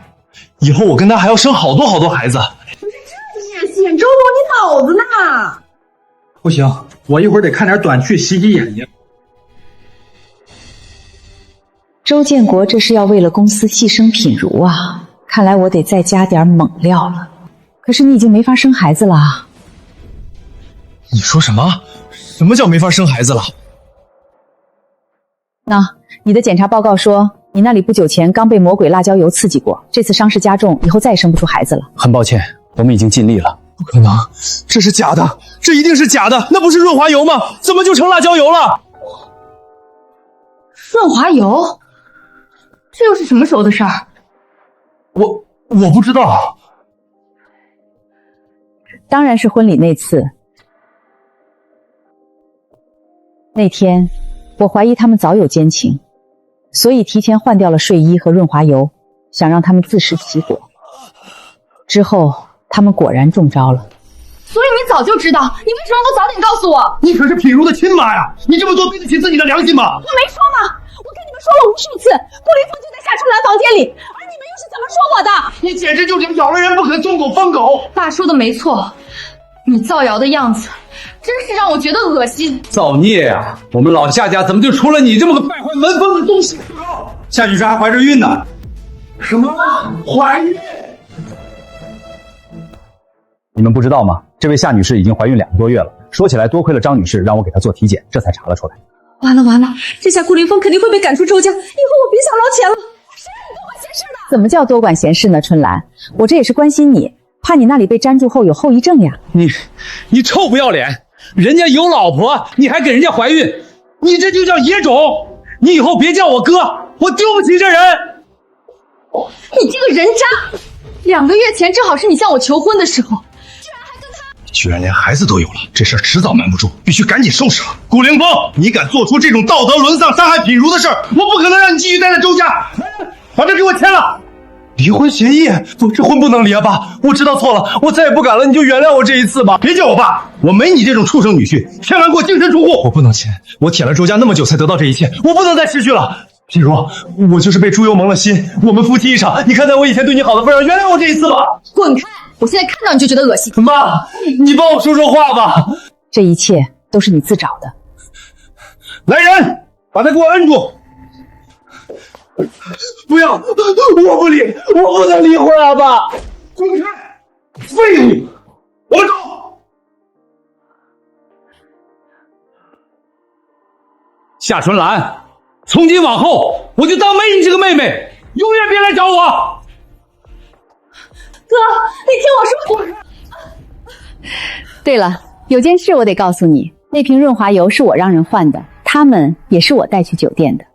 D: 以后我跟她还要生好多好多孩子。
B: 不是这演戏，周罗，你脑子呢？
C: 不行，我一会儿得看点短剧洗洗眼睛。
A: 周建国这是要为了公司牺牲品如啊，看来我得再加点猛料了。可是你已经没法生孩子了。
D: 你说什么？什么叫没法生孩子了？
A: 你的检查报告说，你那里不久前刚被魔鬼辣椒油刺激过，这次伤势加重，以后再也生不出孩子了。
C: 很抱歉，我们已经尽力了。
D: 不可能，这是假的，这一定是假的，那不是润滑油吗？怎么就成辣椒油了？
B: 润滑油？这又是什么时候的事儿？
D: 我不知道。
A: 当然是婚礼那次。那天我怀疑他们早有奸情，所以提前换掉了睡衣和润滑油，想让他们自食其果。之后他们果然中招了。
B: 所以你早就知道，你为什么不早点告诉我？
D: 你可是品如的亲妈呀，你这么做对得起自己的良心吗？
B: 我没说吗？我跟你们说了无数次，顾凌风就在夏春兰房间里，而你们又是怎么说我的？
D: 你简直就是咬了人不肯松口疯狗。
B: 爸说的没错，你造谣的样子真是让我觉得恶心。
F: 造孽啊！我们老夏家怎么就出了你这么个败坏门风的东西？
D: 夏女士还怀着孕呢。什么？怀孕？
J: 你们不知道吗？这位夏女士已经怀孕2个多月了。说起来，多亏了张女士让我给她做体检，这才查了出来。
B: 完了完了，这下顾凌风肯定会被赶出周家，以后我别想捞钱了。谁让你多管闲事的？
A: 怎么叫多管闲事呢？春兰，我这也是关心你，怕你那里被粘住后有后遗症呀。
F: 你臭不要脸！人家有老婆，你还给人家怀孕，你这就叫野种！你以后别叫我哥，我丢不起这人。
B: 你这个人渣！2个月前正好是你向我求婚的时候，
D: 居然连孩子都有了，这事儿迟早瞒不住，必须赶紧收拾了。顾凌风，你敢做出这种道德沦丧、伤害品如的事儿，我不可能让你继续待在周家。把这给我签了。离婚协议？不，这婚不能离啊，爸！我知道错了，我再也不敢了，你就原谅我这一次吧。别叫我爸，我没你这种畜生女婿，千万给我净身出户！我不能签，我舔了周家那么久才得到这一切，我不能再失去了。品如，我就是被猪油蒙了心，我们夫妻一场，你看在我以前对你好的份上，原谅我这一次吧。
B: 滚开！我现在看到你就觉得恶心。
D: 妈，你帮我说说话吧。
A: 这一切都是你自找的。
D: 来人，把他给我摁住！不要，我不离，我不能离婚啊，爸！滚开！废物！我们走。
F: 夏春兰，从今往后我就当没你这个妹妹，永远别来找我。
B: 哥，你听我说。
A: 对了，有件事我得告诉你，那瓶润滑油是我让人换的，他们也是我带去酒店的。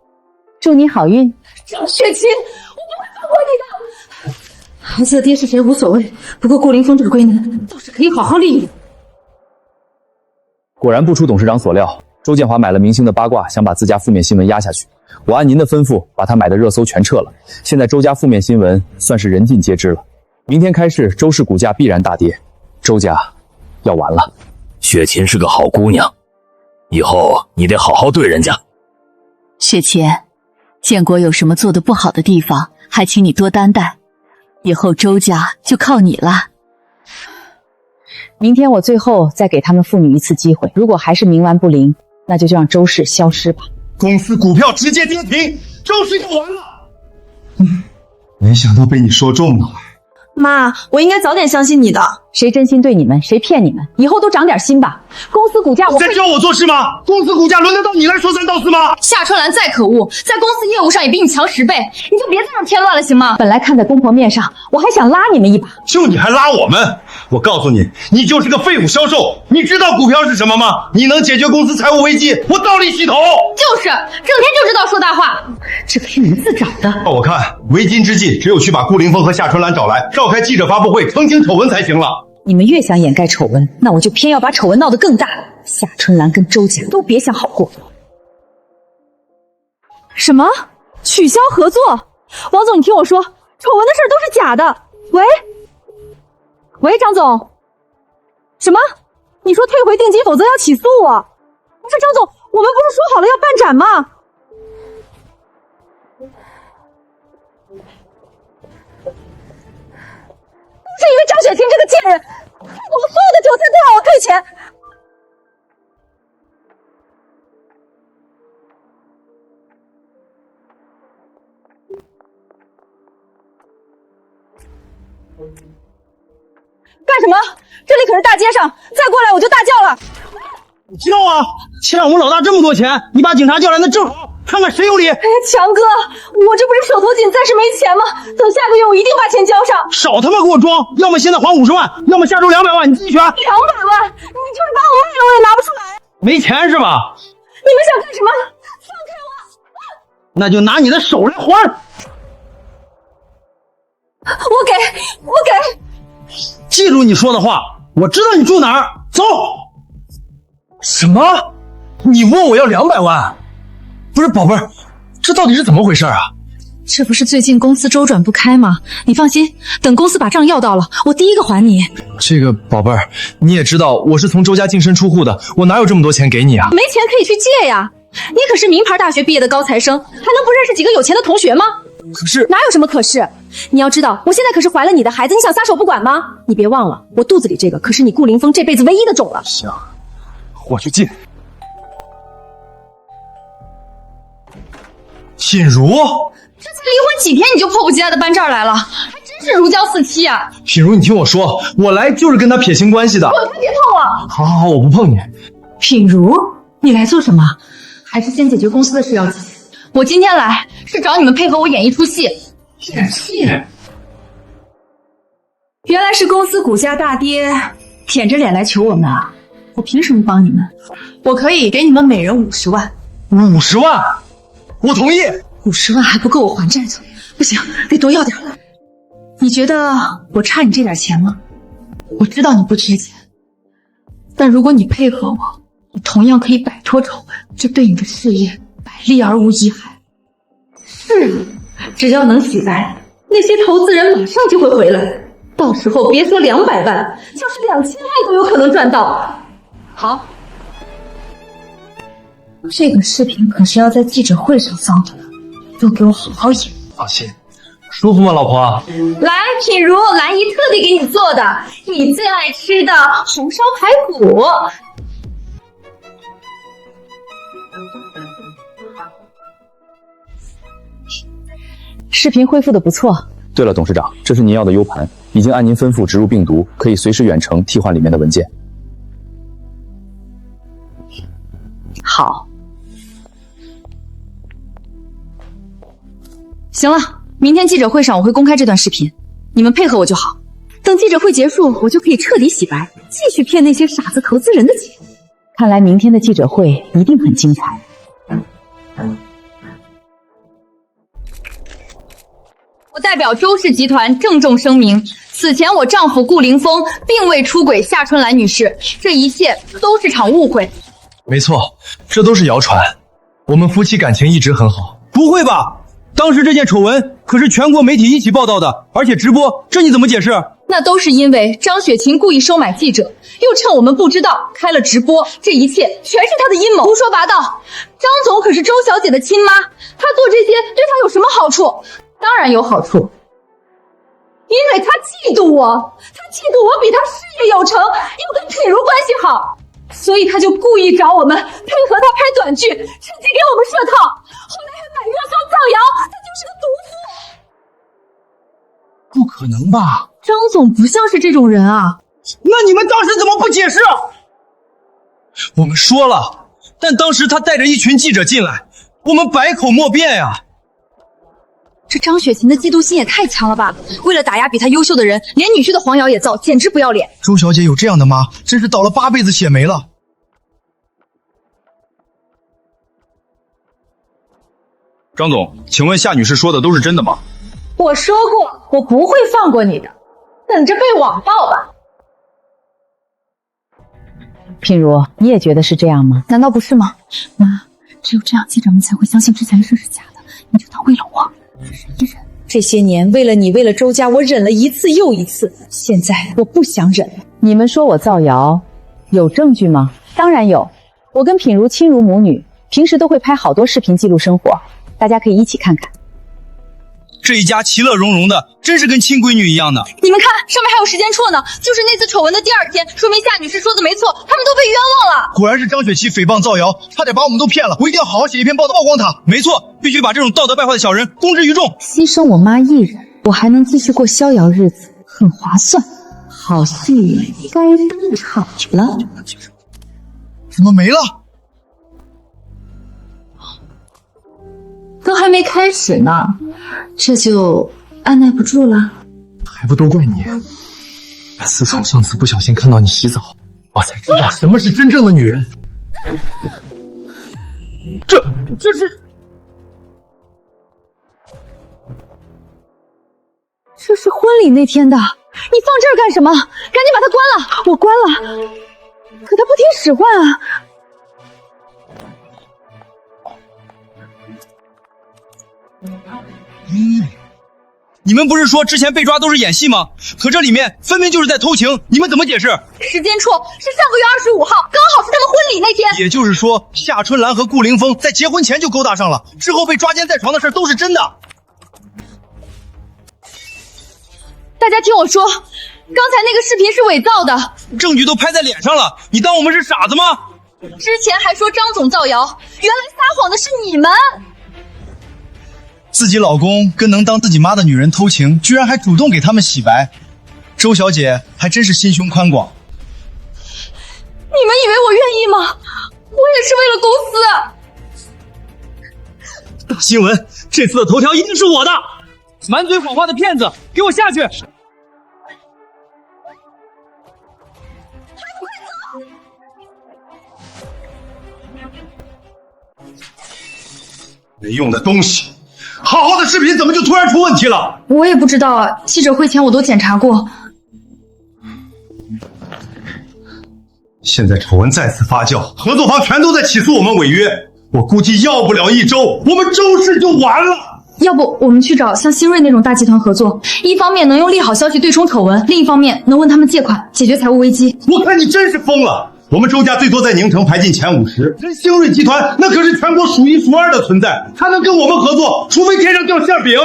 A: 祝你好运。
B: 张雪琴，我不会放过你的。孩子的爹是谁无所谓，不过顾凌风这个龟男倒是可以好好利用。
J: 果然不出董事长所料，周建华买了明星的八卦，想把自家负面新闻压下去。我按您的吩咐，把他买的热搜全撤了。现在周家负面新闻算是人尽皆知了。明天开市，周氏股价必然大跌，周家要完了。
M: 雪琴是个好姑娘，以后你得好好对人家。
I: 雪琴，建国有什么做得不好的地方，还请你多担待。以后周家就靠你了。
A: 明天我最后再给他们父女一次机会，如果还是冥顽不灵，那就让周氏消失吧。
D: 公司股票直接跌停，周氏就完了。没想到被你说中了。
G: 妈，我应该早点相信你的。
A: 谁真心对你们，谁骗你们，以后都长点心吧。公司股价我
D: 在教我做事吗？公司股价轮得到你来说三道四吗？
B: 夏春兰再可恶，在公司业务上也比你强10倍，你就别在这添乱了，行吗？
A: 本来看在公婆面上，我还想拉你们一把。
D: 就你还拉我们？我告诉你，你就是个废物销售。你知道股票是什么吗？你能解决公司财务危机，我倒立洗头。
B: 就是，整天就知道说大话，
A: 这可是你们自找的。
D: 照我看，为今之计，只有去把顾凌风和夏春兰找来，召开记者发布会，澄清丑闻才行了。
A: 你们越想掩盖丑闻，那我就偏要把丑闻闹得更大。夏春兰跟周家都别想好过。
G: 什么？取消合作？王总，你听我说，丑闻的事都是假的。喂，张总。什么？你说退回定金，否则要起诉我？不是张总，我们不是说好了要办展吗？是因为张雪琴这个贱人，害得我所有的韭菜都让我退钱。干什么？这里可是大街上，再过来我就大叫了。
C: 你叫啊！欠我们老大这么多钱，你把警察叫来，那正好，看看谁有理。
G: 哎呀，强哥，我这不是手头紧，暂时没钱吗？等下个月我一定把钱交上。
C: 少他妈给我装！要么现在还50万，要么下周200万，你自己选。200
G: 万？你就是把我卖了，我也拿不出来。
C: 没钱是吧？
G: 你们想干什么？放开我！
C: 那就拿你的手来还。
G: 我给。
C: 记住你说的话，我知道你住哪儿，走。什么？你问我要200万？不是宝贝儿，这到底是怎么回事啊？
G: 这不是最近公司周转不开吗？你放心，等公司把账要到了，我第一个还你。
Q: 这个宝贝儿，你也知道我是从周家净身出户的，我哪有这么多钱给你啊？
G: 没钱可以去借呀。你可是名牌大学毕业的高材生，还能不认识几个有钱的同学吗？
Q: 可是
G: 哪有什么可是？你要知道，我现在可是怀了你的孩子，你想撒手不管吗？你别忘了，我肚子里这个可是你顾凌风这辈子唯一的种了。
Q: 行，我去借。品如，
B: 这才离婚几天你就迫不及待的搬这儿来了，还真是如胶似漆啊！
Q: 品如，你听我说，我来就是跟他撇清关系的。
B: 滚开，别碰我！
Q: 好，我不碰你。
B: 品如，你来做什么？还是先解决公司的事要紧。我今天来是找你们配合我演一出戏。演戏？原来是公司股价大跌，舔着脸来求我们啊！我凭什么帮你们？我可以给你们每人50万。
Q: 50万？我同意。
B: 50万还不够我还债的，不行，得多要点。你觉得我差你这点钱吗？我知道你不缺钱，但如果你配合我，你同样可以摆脱丑闻，这对你的事业百利而无一害。是，只要能洗白，那些投资人马上就会回来，到时候别说200万，就是2000万都有可能赚到。好，这个视频可是要在记者会上放的，都给我好好演。
Q: 放心，舒服吗，老婆？
B: 来，品如，兰姨特地给你做的，你最爱吃的红烧排骨。
A: 视频恢复的不错。
J: 对了，董事长，这是您要的 U 盘，已经按您吩咐植入病毒，可以随时远程替换里面的文件。
A: 好。
B: 行了，明天记者会上我会公开这段视频，你们配合我就好。等记者会结束，我就可以彻底洗白，继续骗那些傻子投资人的钱。
A: 看来明天的记者会一定很精彩。
B: 我代表周氏集团郑重声明，此前我丈夫顾凌风并未出轨夏春兰女士，这一切都是场误会。
Q: 没错，这都是谣传。我们夫妻感情一直很好。
C: 不会吧？当时这件丑闻可是全国媒体一起报道的，而且直播，这你怎么解释？
B: 那都是因为张雪琴故意收买记者，又趁我们不知道开了直播，这一切全是他的阴谋。胡说八道！张总可是周小姐的亲妈，他做这些对她有什么好处？当然有好处，因为他嫉妒我，他嫉妒我比他事业有成，又跟品如关系好，所以他就故意找我们配合他拍短剧，趁机给我们设套，后来还买热搜造谣，他就是个毒妇。
C: 不可能吧？
B: 张总不像是这种人啊！
C: 那你们当时怎么不解释？我们说了，但当时他带着一群记者进来，我们百口莫辩呀。
G: 这张雪琴的嫉妒心也太强了吧！为了打压比她优秀的人，连女婿的黄谣也造，简直不要脸。
N: 周小姐有这样的妈，真是倒了8辈子血霉了。
J: 张总，请问夏女士说的都是真的吗？
B: 我说过，我不会放过你的，等着被网暴吧。
A: 品如，你也觉得是这样吗？
H: 难道不是吗？妈，只有这样，记者们才会相信之前的事是假的。你就当为了我，忍一忍。
G: 这些年为了你，为了周家，我忍了一次又一次，现在我不想忍了。
A: 你们说我造谣，有证据吗？当然有，我跟品如亲如母女，平时都会拍好多视频记录生活，大家可以一起看看。
C: 这一家其乐融融的，真是跟亲闺女一样的。
B: 你们看，上面还有时间戳呢，就是那次丑闻的第2天，说明夏女士说的没错，他们都被冤枉了。
N: 果然是张雪琪诽谤造谣，差点把我们都骗了。我一定要好好写一篇报道曝光他。
C: 没错，必须把这种道德败坏的小人公之于众。
H: 牺牲我妈一人，我还能继续过逍遥日子，很划算。好戏该登场了。
N: 怎么没了？
B: 都还没开始呢，这就按耐不住了。
Q: 还不都怪你！自从上次不小心看到你洗澡，我才知道什么是真正的女人。
C: 这是
G: 婚礼那天的，你放这儿干什么？赶紧把它关了！我关了，可他不听使唤啊！
C: 你们不是说之前被抓都是演戏吗？可这里面分明就是在偷情，你们怎么解释？
B: 时间戳是上个月25号，刚好是他们婚礼那天。
C: 也就是说，夏春兰和顾凌风在结婚前就勾搭上了，之后被抓奸在床的事都是真的。
B: 大家听我说，刚才那个视频是伪造的，
C: 证据都拍在脸上了，你当我们是傻子吗？
B: 之前还说张总造谣，原来撒谎的是你们。
N: 自己老公跟能当自己妈的女人偷情，居然还主动给他们洗白，周小姐还真是心胸宽广。
B: 你们以为我愿意吗？我也是为了公司。
C: 大新闻，这次的头条一定是我的！满嘴谎话的骗子，给我下去！
D: 没用的东西！好好的视频怎么就突然出问题了？
B: 我也不知道啊，记者会前我都检查过。
D: 现在丑闻再次发酵，合作方全都在起诉我们违约，我估计要不了1周，我们周氏就完了。
B: 要不我们去找像新锐那种大集团合作，一方面能用利好消息对冲丑闻，另一方面能问他们借款，解决财务危机。
D: 我看你真是疯了！我们周家最多在宁城排进前50，人星瑞集团那可是全国数1数2的存在，他能跟我们合作，除非天上掉馅饼。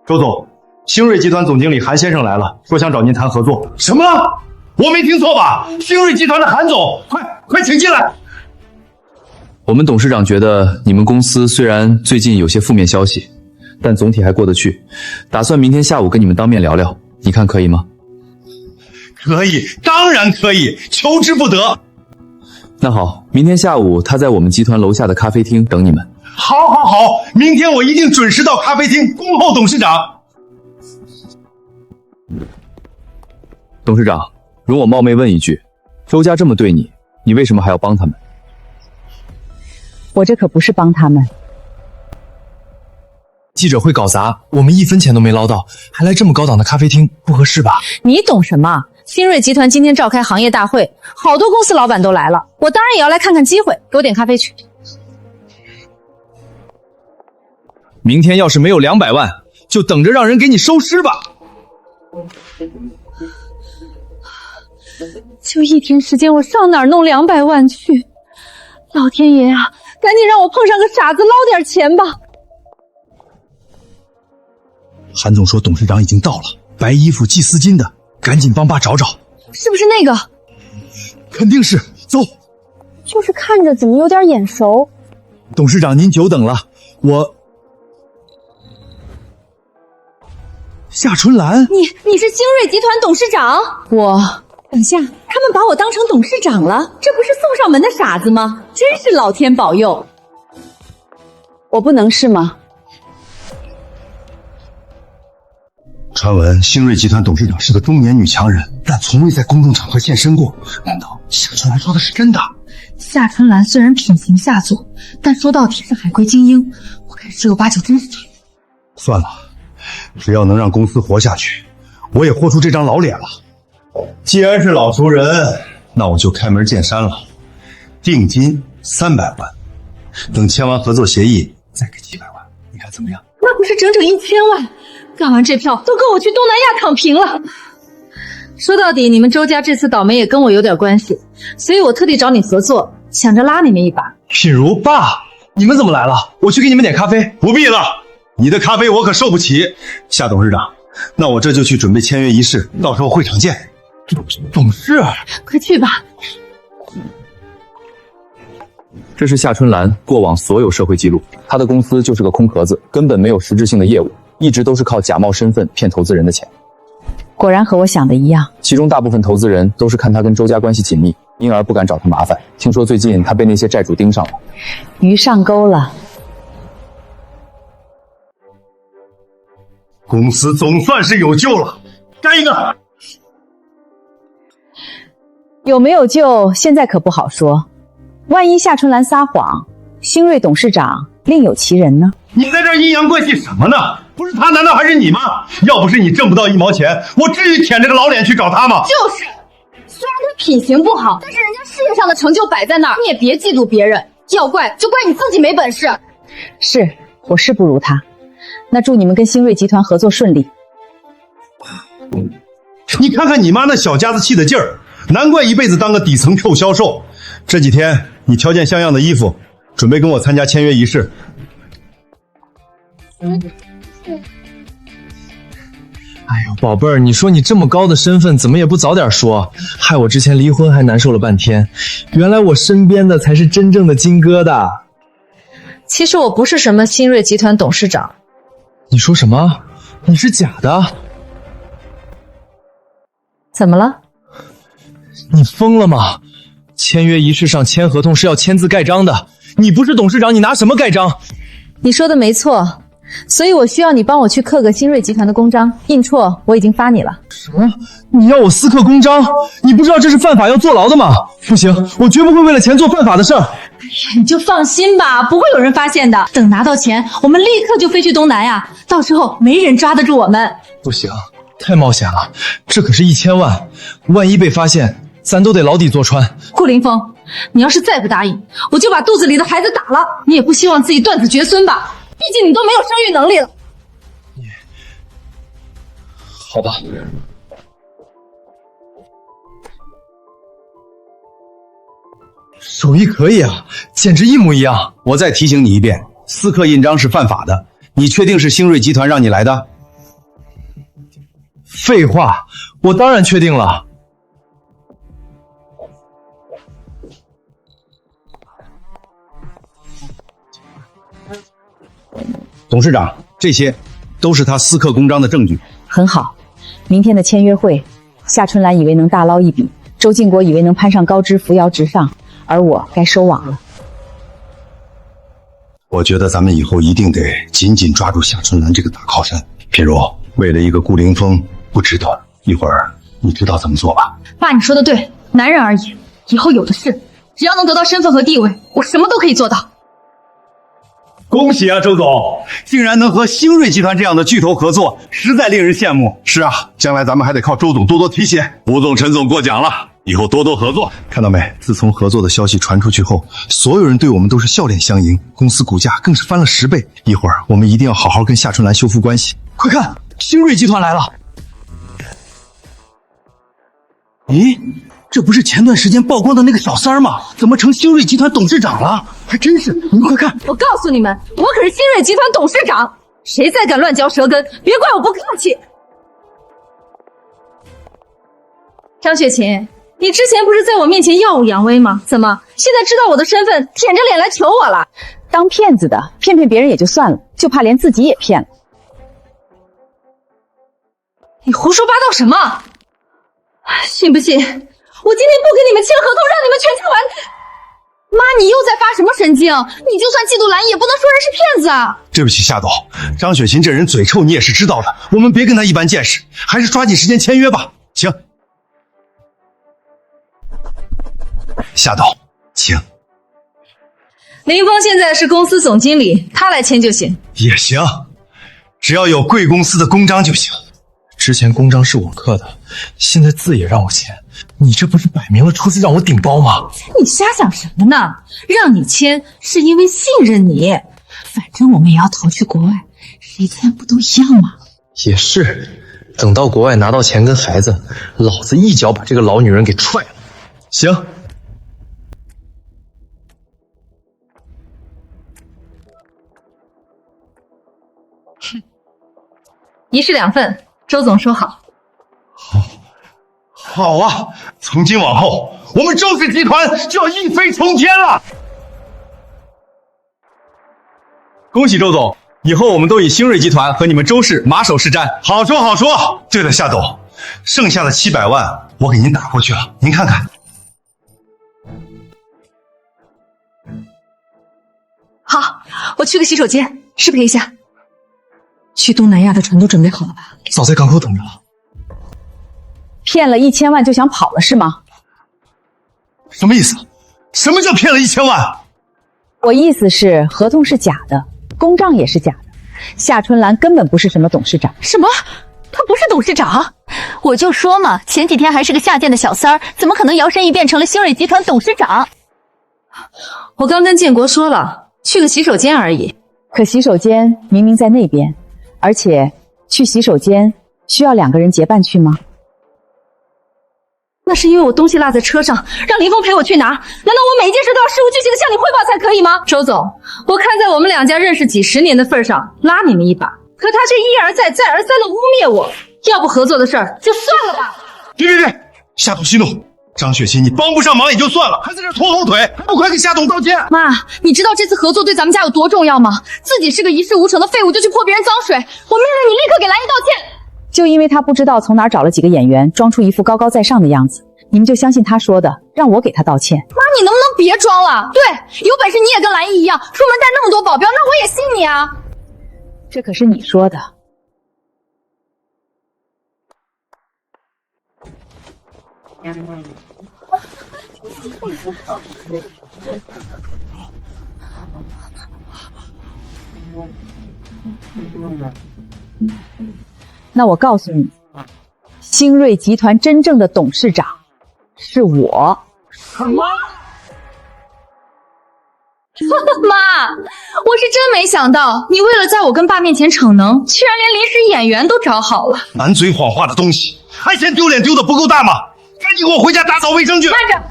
D: 周总，星瑞集团总经理韩先生来了，说想找您谈合作。什么？我没听错吧？星瑞集团的韩总，快请进来。
J: 我们董事长觉得你们公司虽然最近有些负面消息，但总体还过得去，打算明天下午跟你们当面聊聊，你看可以吗？
D: 可以，当然可以，求之不得。
J: 那好，明天下午他在我们集团楼下的咖啡厅等你们。
D: 好，明天我一定准时到咖啡厅恭候董事长。
J: 董事长，容我冒昧问一句，周家这么对你，你为什么还要帮他们？
A: 我这可不是帮他们。
Q: 记者会搞砸，我们1分钱都没捞到，还来这么高档的咖啡厅，不合适吧？
G: 你懂什么？新锐集团今天召开行业大会，好多公司老板都来了，我当然也要来看看机会，给我点咖啡去。
J: 明天要是没有200万，
C: 就等着让人给你收尸吧。
B: 就1天时间，我上哪儿弄200万去？老天爷啊，赶紧让我碰上个傻子捞点钱吧！
N: 韩总说董事长已经到了，白衣服系丝巾的，赶紧帮爸找找。
B: 是不是那个？
N: 肯定是，走。
H: 就是看着怎么有点眼熟。
N: 董事长您久等了，夏春兰，
G: 你是星瑞集团董事长？等下，他们把我当成董事长了，这不是送上门的傻子吗？真是老天保佑！
A: 我不能是吗？
D: 传闻星瑞集团董事长是个中年女强人，但从未在公众场合现身过。难道夏春兰说的是真的？
B: 夏春兰虽然品行下作，但说到底是海归精英，我看十有八九真是她。
D: 算了，只要能让公司活下去，我也豁出这张老脸了。既然是老熟人，那我就开门见山了。定金300万，等签完合作协议再给700万，你看怎么样？
B: 那不是整整1000万？干完这票都够我去东南亚躺平了。说到底，你们周家这次倒霉也跟我有点关系，所以我特地找你合作，想着拉你们一把。
C: 品如，爸，你们怎么来了？我去给你们点咖啡。
D: 不必了，你的咖啡我可受不起。夏董事长，那我这就去准备签约仪式，到时候会场见。
C: 董事，
B: 快去吧。
J: 这是夏春兰过往所有社会记录，她的公司就是个空壳子，根本没有实质性的业务，一直都是靠假冒身份骗投资人的钱。
A: 果然和我想的一样，
J: 其中大部分投资人都是看他跟周家关系紧密，因而不敢找他麻烦。听说最近他被那些债主盯上了，
A: 鱼上钩了。
D: 公司总算是有救了，干一个！
A: 有没有救，现在可不好说。万一夏春兰撒谎，星瑞董事长另有其人呢？
D: 你在这儿阴阳怪气什么呢？不是他，难道还是你吗？要不是你挣不到1毛钱，我至于舔着个老脸去找他吗？
B: 就是，虽然他品行不好，但是人家事业上的成就摆在那儿，你也别嫉妒别人。要怪就怪你自己没本事。
A: 是，我是不如他。那祝你们跟星瑞集团合作顺利。
D: 你看看你妈那小家子气的劲儿，难怪一辈子当个底层臭销售。这几天你挑件像样的衣服，准备跟我参加签约仪式。
C: 哎呦，宝贝儿，你说你这么高的身份，怎么也不早点说，害我之前离婚还难受了半天。原来我身边的才是真正的金疙瘩。
B: 其实我不是什么新锐集团董事长。
C: 你说什么？你是假的？
B: 怎么了？
C: 你疯了吗？签约仪式上签合同是要签字盖章的，你不是董事长，你拿什么盖章？
B: 你说的没错，所以我需要你帮我去刻个新锐集团的公章，印戳我已经发你了。
C: 什么？你要我私刻公章？你不知道这是犯法要坐牢的吗？不行，我绝不会为了钱做犯法的事儿。
B: 你就放心吧，不会有人发现的。等拿到钱，我们立刻就飞去东南亚，到时候没人抓得住我们。
C: 不行，太冒险了，这可是1000万，万一被发现，咱都得牢底坐穿。
B: 顾凌风，你要是再不答应，我就把肚子里的孩子打了。你也不希望自己断子绝孙吧？毕竟你都没有生育能力了。
C: 好吧。手艺可以啊，简直一模一样。
D: 我再提醒你一遍，私刻印章是犯法的。你确定是星瑞集团让你来的？
C: 废话，我当然确定了。
D: 董事长，这些都是他私刻公章的证据。
A: 很好，明天的签约会，夏春兰以为能大捞一笔，周晋国以为能攀上高枝，扶摇直上，而我该收网了。
D: 我觉得咱们以后一定得紧紧抓住夏春兰这个大靠山。品如，为了一个顾凌风，不值得。一会儿你知道怎么做吧？
B: 爸，你说的对，男人而已，以后有的是，只要能得到身份和地位，我什么都可以做到。
D: 恭喜啊，周总，竟然能和星瑞集团这样的巨头合作，实在令人羡慕。是啊，将来咱们还得靠周总多多提携。
L: 吴总、陈总过奖了，以后多多合作。
D: 看到没？自从合作的消息传出去后，所有人对我们都是笑脸相迎，公司股价更是翻了10倍。一会儿我们一定要好好跟夏春兰修复关系。
C: 快看，星瑞集团来了！咦，这不是前段时间曝光的那个小三儿吗？怎么成星瑞集团董事长了？还真是，你们快看！
B: 我告诉你们，我可是星瑞集团董事长，谁再敢乱嚼舌根，别怪我不客气。张雪琴，你之前不是在我面前耀武扬威吗？怎么现在知道我的身份，舔着脸来求我了？
A: 当骗子的骗别人也就算了，就怕连自己也骗了。
B: 你胡说八道什么？信不信我今天不给你们签合同，让你们全家完蛋？妈，你又在发什么神经？你就算嫉妒蓝，也不能说人是骗子啊！
D: 对不起，夏董，张雪琴这人嘴臭，你也是知道的，我们别跟她一般见识，还是抓紧时间签约吧。请，夏董，请。
B: 林峰现在是公司总经理，他来签就行。
D: 也行，只要有贵公司的公章就行。
Q: 之前公章是我刻的，现在字也让我签，你这不是摆明了出去让我顶包吗？
B: 你瞎想什么呢？让你签是因为信任你，反正我们也要逃去国外，谁签不都一样吗？
Q: 也是，等到国外拿到钱跟孩子，老子一脚把这个老女人给踹了。
D: 行。
B: 一式2份，周总说好。
D: 好啊，从今往后，我们周氏集团就要一飞冲天了。
J: 恭喜周总，以后我们都以星瑞集团和你们周氏马首是瞻。
D: 好说好说。对了，夏董，剩下的700万我给您打过去了，您看看。
B: 好，我去个洗手间，适配一下。去东南亚的船都准备好了吧？
Q: 早在港口等着了。
A: 骗了1000万就想跑了是吗？
D: 什么意思？什么叫骗了1000万？
A: 我意思是合同是假的，公账也是假的，夏春兰根本不是什么董事长。
G: 什么？他不是董事长？我就说嘛，前几天还是个下贱的小三儿，怎么可能摇身一变成了星瑞集团董事长？
B: 我刚跟建国说了，去个洗手间而已。
A: 可洗手间明明在那边，而且去洗手间需要2个人结伴去吗？
B: 那是因为我东西落在车上，让林峰陪我去拿。难道我每一件事都要事无巨细的向你汇报才可以吗？周总，我看在我们2家认识几10年的份上，拉你们一把，可他却一而再再而三的污蔑我。要不合作的事儿就算了吧。
D: 别，夏董息怒。张雪琴，你帮不上忙也就算了，还在这拖后腿，还不快给夏董道歉！
B: 妈，你知道这次合作对咱们家有多重要吗？自己是个一事无成的废物，就去泼别人脏水，我命令你立刻给蓝姨道歉。
A: 就因为他不知道从哪儿找了几个演员，装出一副高高在上的样子，你们就相信他说的，让我给他道歉。
B: 妈，你能不能别装了？对，有本事你也跟蓝姨一样，出门带那么多保镖，那我也信你啊。
A: 这可是你说的。那我告诉你，星瑞集团真正的董事长是我。
B: 什么？妈，我是真没想到，你为了在我跟爸面前逞能，居然连临时演员都找好了。
D: 满嘴谎话的东西，还嫌丢脸丢的不够大吗？赶紧给我回家打扫卫生去！
B: 慢着，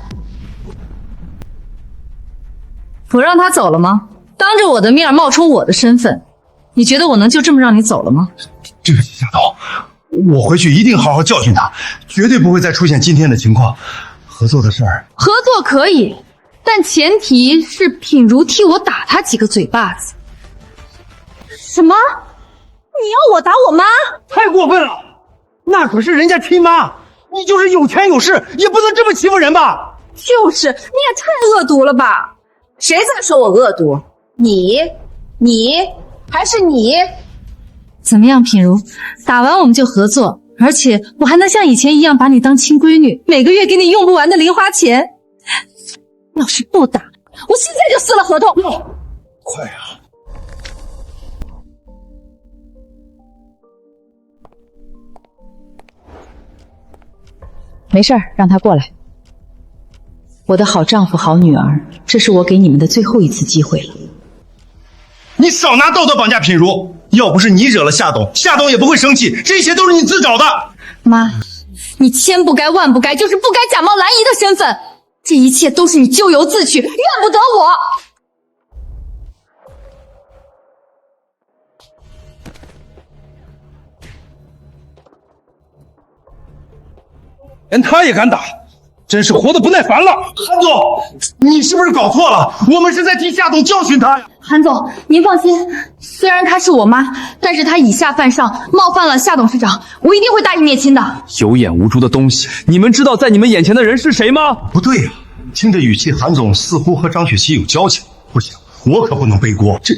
B: 我让他走了吗？当着我的面冒充我的身份，你觉得我能就这么让你走了吗？
D: 对不起，夏董，我回去一定好好教训他，绝对不会再出现今天的情况。合作的事儿，
B: 合作可以，但前提是品如替我打他几个嘴巴子。什么？你要我打我妈？
C: 太过分了！那可是人家亲妈，你就是有权有势，也不能这么欺负人吧？
B: 就是，你也太恶毒了吧！谁在说我恶毒？你还是你？怎么样，品如？打完我们就合作，而且我还能像以前一样把你当亲闺女，每个月给你用不完的零花钱。要是不打，我现在就撕了合同。
D: 快啊！
A: 没事儿，让他过来。我的好丈夫、好女儿，这是我给你们的最后一次机会了。
D: 你少拿道德绑架品如！要不是你惹了夏董，夏董也不会生气。这些都是你自找的。
B: 妈，你千不该万不该，就是不该假冒兰姨的身份。这一切都是你咎由自取，怨不得我。
C: 连他也敢打，真是活得不耐烦了。
D: 韩总，你是不是搞错了？我们是在替夏董教训他呀。
B: 韩总，您放心，虽然她是我妈，但是她以下犯上，冒犯了夏董事长，我一定会大义灭亲的。
J: 有眼无珠的东西，你们知道在你们眼前的人是谁吗？
D: 不对呀，听这语气，韩总似乎和张雪琪有交情。不行，我可不能背锅。这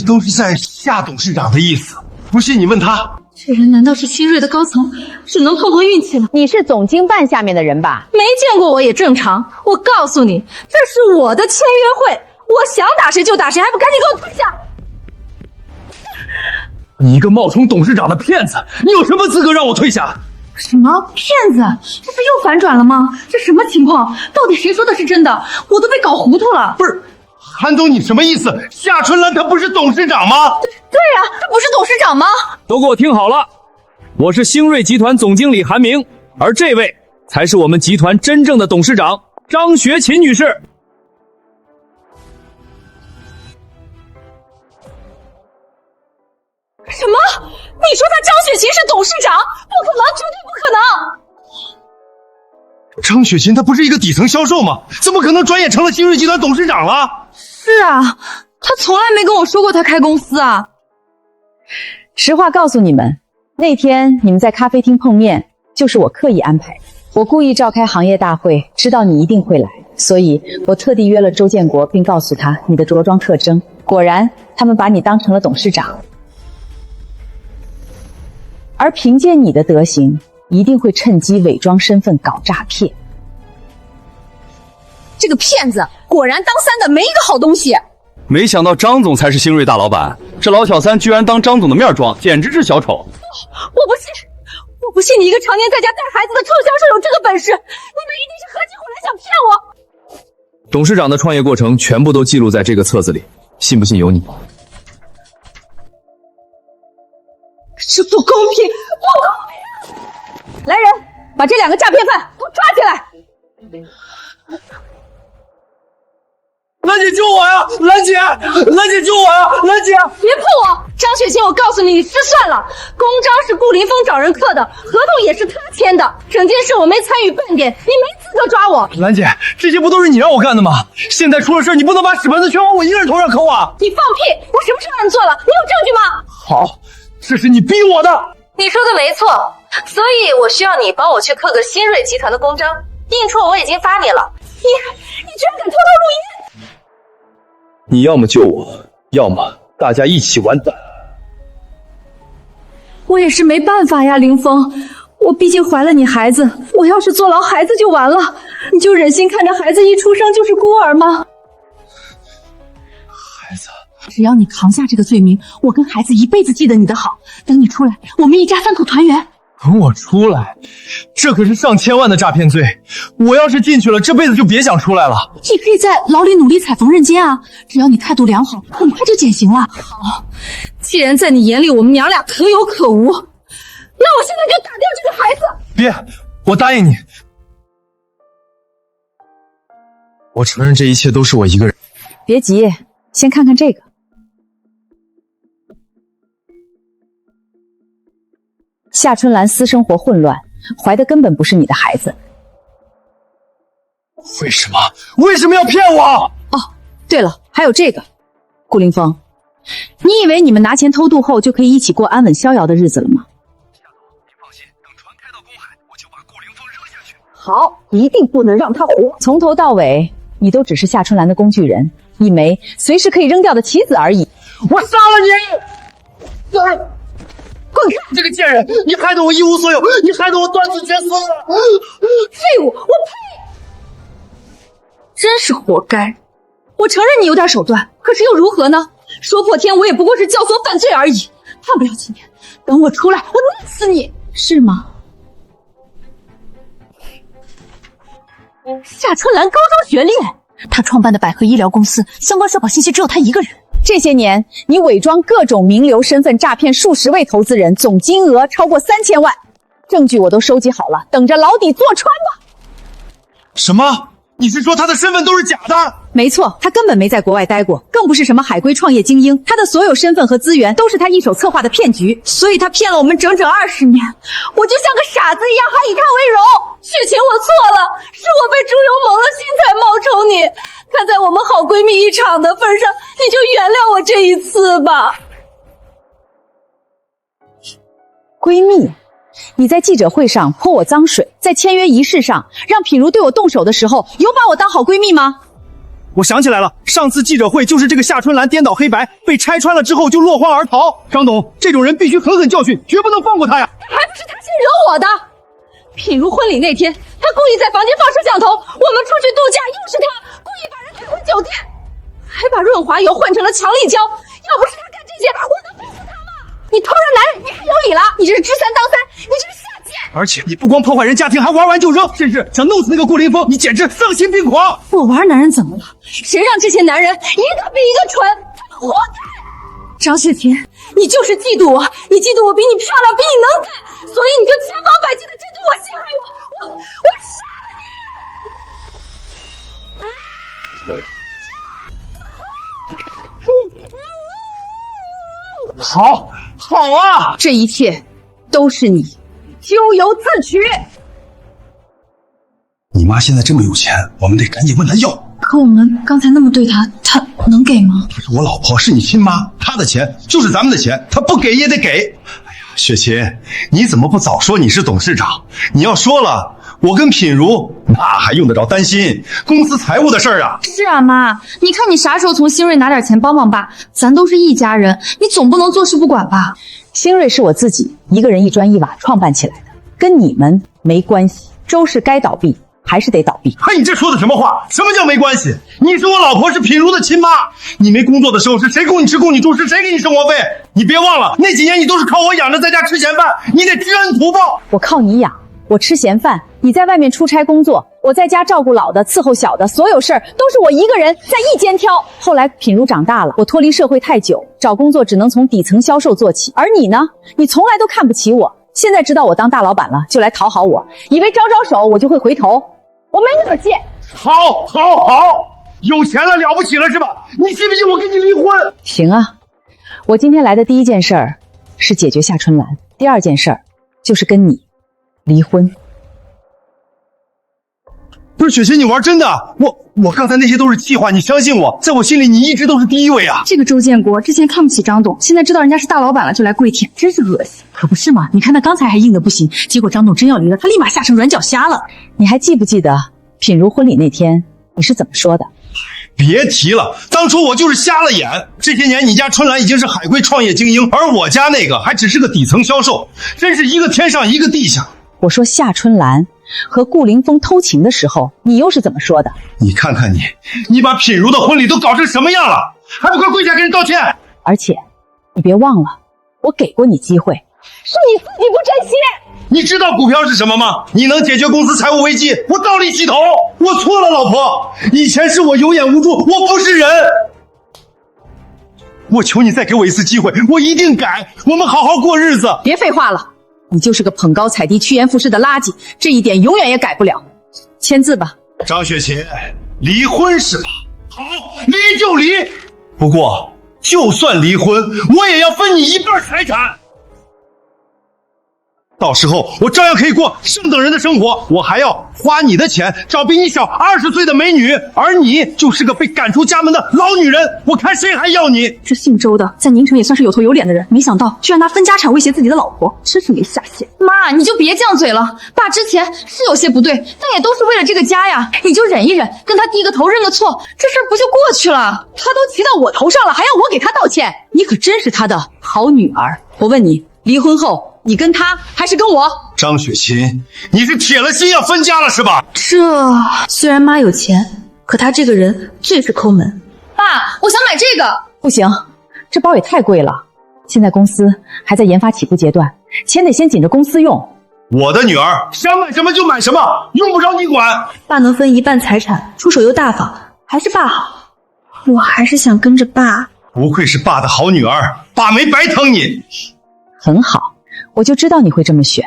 D: 都是在夏董事长的意思。不信你问他。
B: 这人难道是新锐的高层，只能碰碰运气了？
A: 你是总经办下面的人吧？
B: 没见过我也正常。我告诉你，这是我的签约会，我想打谁就打谁，还不赶紧给我退下！
C: 你一个冒充董事长的骗子，你有什么资格让我退下？
B: 什么骗子？这不又反转了吗？这什么情况？到底谁说的是真的？我都被搞糊涂了。
D: 不是，韩总，你什么意思？夏春兰她不是董事长吗？
B: 对呀，她不是董事长吗？
J: 都给我听好了，我是星瑞集团总经理韩明，而这位才是我们集团真正的董事长张雪琴女士。
B: 什么？你说她张雪琴是董事长？不可能，绝对不可能！
D: 张雪琴她不是一个底层销售吗？怎么可能转眼成了新锐集团董事长了？
B: 是啊，她从来没跟我说过她开公司啊。
A: 实话告诉你们，那天你们在咖啡厅碰面，就是我刻意安排的。我故意召开行业大会，知道你一定会来，所以我特地约了周建国，并告诉他你的着装特征。果然，他们把你当成了董事长。而凭借你的德行，一定会趁机伪装身份搞诈骗。
G: 这个骗子果然当三的没一个好东西。
J: 没想到张总才是星瑞大老板，这老小三居然当张总的面装，简直是小丑。
B: 我不信你一个常年在家带孩子的臭销售有这个本事，你们一定是合起伙来想骗我。
J: 董事长的创业过程全部都记录在这个册子里，信不信由你。
B: 这不公平，不公平！
G: 来人，把这2个诈骗犯都抓起来！
C: 兰姐救我呀！兰姐救我呀！兰姐，
B: 别碰我！张雪琴，我告诉你，你失算了。公章是顾林峰找人刻的，合同也是他签的，整件事我没参与半点，你没资格抓我。
C: 兰姐，这些不都是你让我干的吗？现在出了事，你不能把屎盆子全往我一个人头上扣啊！
B: 你放屁！我什么事让你做了？你有证据吗？
C: 好，这是你逼我的。
I: 你说的没错，所以我需要你帮我去刻个新锐集团的公章，印戳我已经发你了。
B: 你居然敢偷偷录音！
J: 你要么救我，要么大家一起完蛋。
B: 我也是没办法呀，林峰，我毕竟怀了你孩子，我要是坐牢，孩子就完了，你就忍心看着孩子一出生就是孤儿吗？
C: 孩子，
G: 只要你扛下这个罪名，我跟孩子一辈子记得你的好。等你出来，我们一家3口团圆。
C: 等我出来，这可是上千万的诈骗罪，我要是进去了，这辈子就别想出来了。
G: 你可以在牢里努力踩缝纫间啊，只要你态度良好，很快就减刑了。
B: 好，既然在你眼里我们娘俩可有可无，那我现在就打掉这个孩子。
C: 别，我答应你，我承认这一切都是我一个人。
A: 别急，先看看这个。夏春兰私生活混乱，怀的根本不是你的孩子。
C: 为什么要骗我？
A: 哦，对了，还有这个，顾凌风，你以为你们拿钱偷渡后就可以一起过安稳逍遥的日子了吗？
O: 好，一定不能让他活。
A: 从头到尾，你都只是夏春兰的工具人，一枚随时可以扔掉的棋子而已。
C: 我杀了你！滚开！这个贱人，你害得我一无所有，你害得我断子绝孙了！
B: 废物！我呸！真是活该！我承认你有点手段，可是又如何呢？说破天，我也不过是教唆犯罪而已。判不了几年，等我出来，我弄死你！
A: 是吗？
G: 夏春兰高中学历，他创办的百合医疗公司相关社保信息只有他一个人。
A: 这些年，你伪装各种名流身份诈骗数十位投资人，总金额超过3000万，证据我都收集好了，等着牢底坐穿吧。
N: 什么？你是说他的身份都是假的？
A: 没错，他根本没在国外待过，更不是什么海归创业精英，他的所有身份和资源都是他一手策划的骗局，
B: 所以他骗了我们整整20年，我就像个傻子一样，还以他为荣。雪晴，我错了，是我被猪油蒙了心才冒充你。看在我们好闺蜜一场的份上，你就原谅我这一次吧。
A: 闺蜜？你在记者会上泼我脏水，在签约仪式上让品如对我动手的时候，有把我当好闺蜜吗？
N: 我想起来了，上次记者会就是这个夏春兰颠倒黑白，被拆穿了之后就落荒而逃。张董，这种人必须狠狠教训，绝不能放过他呀！
B: 还不是他先惹我的。品如婚礼那天，他故意在房间放摄像头，我们出去度假又是他故意把人推回酒店，还把润滑油换成了强力胶。要不是他干这些，我能背负他吗？你偷人男人，你还有理了？你这是知3当3，你这是下贱！
N: 而且你不光破坏人家庭，还玩完就扔，甚至想弄死那个顾凌风，你简直丧心病狂！
B: 我玩男人怎么了？谁让这些男人一个比一个蠢？他们活该！张雪琴，你就是嫉妒我，你嫉妒我比你漂亮，比你能干，所以你就千方百计的针对我，陷害我，我杀了你！
C: 好啊！
A: 这一切都是你咎由自取。
D: 你妈现在这么有钱，我们得赶紧问她要。
B: 可我们刚才那么对她，她能给吗？
D: 她是我老婆，是你亲妈，她的钱就是咱们的钱，她不给也得给。哎呀，雪琴，你怎么不早说你是董事长？你要说了，我跟品如那还用得着担心公司财务的事儿啊？
B: 是啊，妈，你看你啥时候从新锐拿点钱帮帮爸？咱都是一家人，你总不能坐视不管吧？
A: 新锐是我自己一个人一砖一瓦创办起来的，跟你们没关系。周氏该倒闭还是得倒闭。
D: 你这说的什么话？什么叫没关系？你是我老婆，是品如的亲妈。你没工作的时候是谁供你吃供你住？是谁给你生活费？你别忘了，那几年你都是靠我养着，在家吃闲饭，你得知恩图报。
A: 我靠你养，我吃闲饭，你在外面出差工作，我在家照顾老的，伺候小的，所有事儿都是我一个人在一肩挑。后来品如长大了，我脱离社会太久，找工作只能从底层销售做起。而你呢？你从来都看不起我，现在知道我当大老板了，就来讨好我，以为招招手我就会回头。我没那么贱。
D: 好，有钱了了不起了是吧？你信不信我跟你离婚？
A: 行啊，我今天来的第一件事儿是解决夏春兰，第二件事儿就是跟你离婚。
D: 不是雪琴，你玩真的？我刚才那些都是气话，你相信我，在我心里你一直都是第一位啊。
B: 这个周建国之前看不起张董，现在知道人家是大老板了就来跪舔，真是恶心。
A: 可不是嘛，你看他刚才还硬得不行，结果张董真要离了，他立马吓成软脚虾了。你还记不记得品如婚礼那天你是怎么说的？
D: 别提了，当初我就是瞎了眼。这些年你家春兰已经是海归创业精英，而我家那个还只是个底层销售，真是一个天上一个地下。
A: 我说夏春兰和顾凌风偷情的时候，你又是怎么说的？
D: 你看看你把品如的婚礼都搞成什么样了，还不快跪下给人道歉？
A: 而且你别忘了，我给过你机会，
B: 是你自己不珍惜。
D: 你知道股票是什么吗？你能解决公司财务危机，我倒立洗头。我错了，老婆，以前是我有眼无珠，我不是人。我求你再给我一次机会，我一定改，我们好好过日子。
A: 别废话了，你就是个捧高踩低、趋炎附势的垃圾，这一点永远也改不了。签字吧。
D: 张雪琴，离婚是吧？好，离就离。不过就算离婚，我也要分你一半财产。到时候我照样可以过上等人的生活，我还要花你的钱找比你小20岁的美女，而你就是个被赶出家门的老女人，我看谁还要你。
B: 这姓周的在宁城也算是有头有脸的人，没想到居然拿分家产威胁自己的老婆，真是没下限。妈，你就别犟嘴了，爸之前是有些不对，但也都是为了这个家呀，你就忍一忍，跟他低个头认个错，这事儿不就过去了？
A: 他都骑到我头上了，还要我给他道歉？你可真是他的好女儿。我问你，离婚后你跟他还是跟我？
D: 张雪琴，你是铁了心要分家了是吧？
B: 这虽然妈有钱，可她这个人最是抠门。爸，我想买这个。
A: 不行，这包也太贵了。现在公司还在研发起步阶段，钱得先紧着公司用。
D: 我的女儿想买什么就买什么，用不着你管。
B: 爸能分一半财产，出手又大方，还是爸好。我还是想跟着爸
D: 不愧是爸的好女儿，爸没白疼你。
A: 很好，我就知道你会这么选。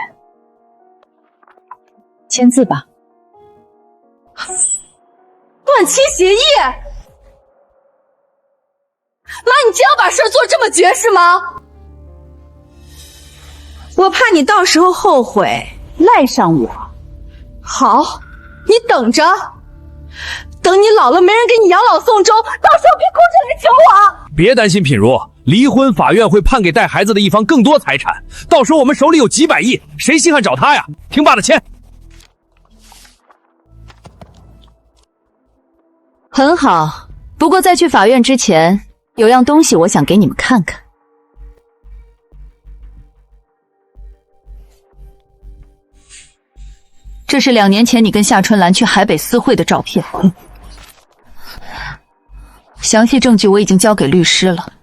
A: 签字吧。
B: 断亲协议？妈，你真要把事做这么绝是吗？
G: 我怕你到时候后悔赖上我。
B: 好，你等着，等你老了没人给你养老送终，到时候别哭着来求我。
F: 别担心，品如，离婚法院会判给带孩子的一方更多财产，到时候我们手里有几百亿，谁稀罕找他呀？听爸的签。
I: 很好，不过在去法院之前，有样东西我想给你们看看。这是2年前你跟夏春兰去海北私会的照片，详细证据我已经交给律师了。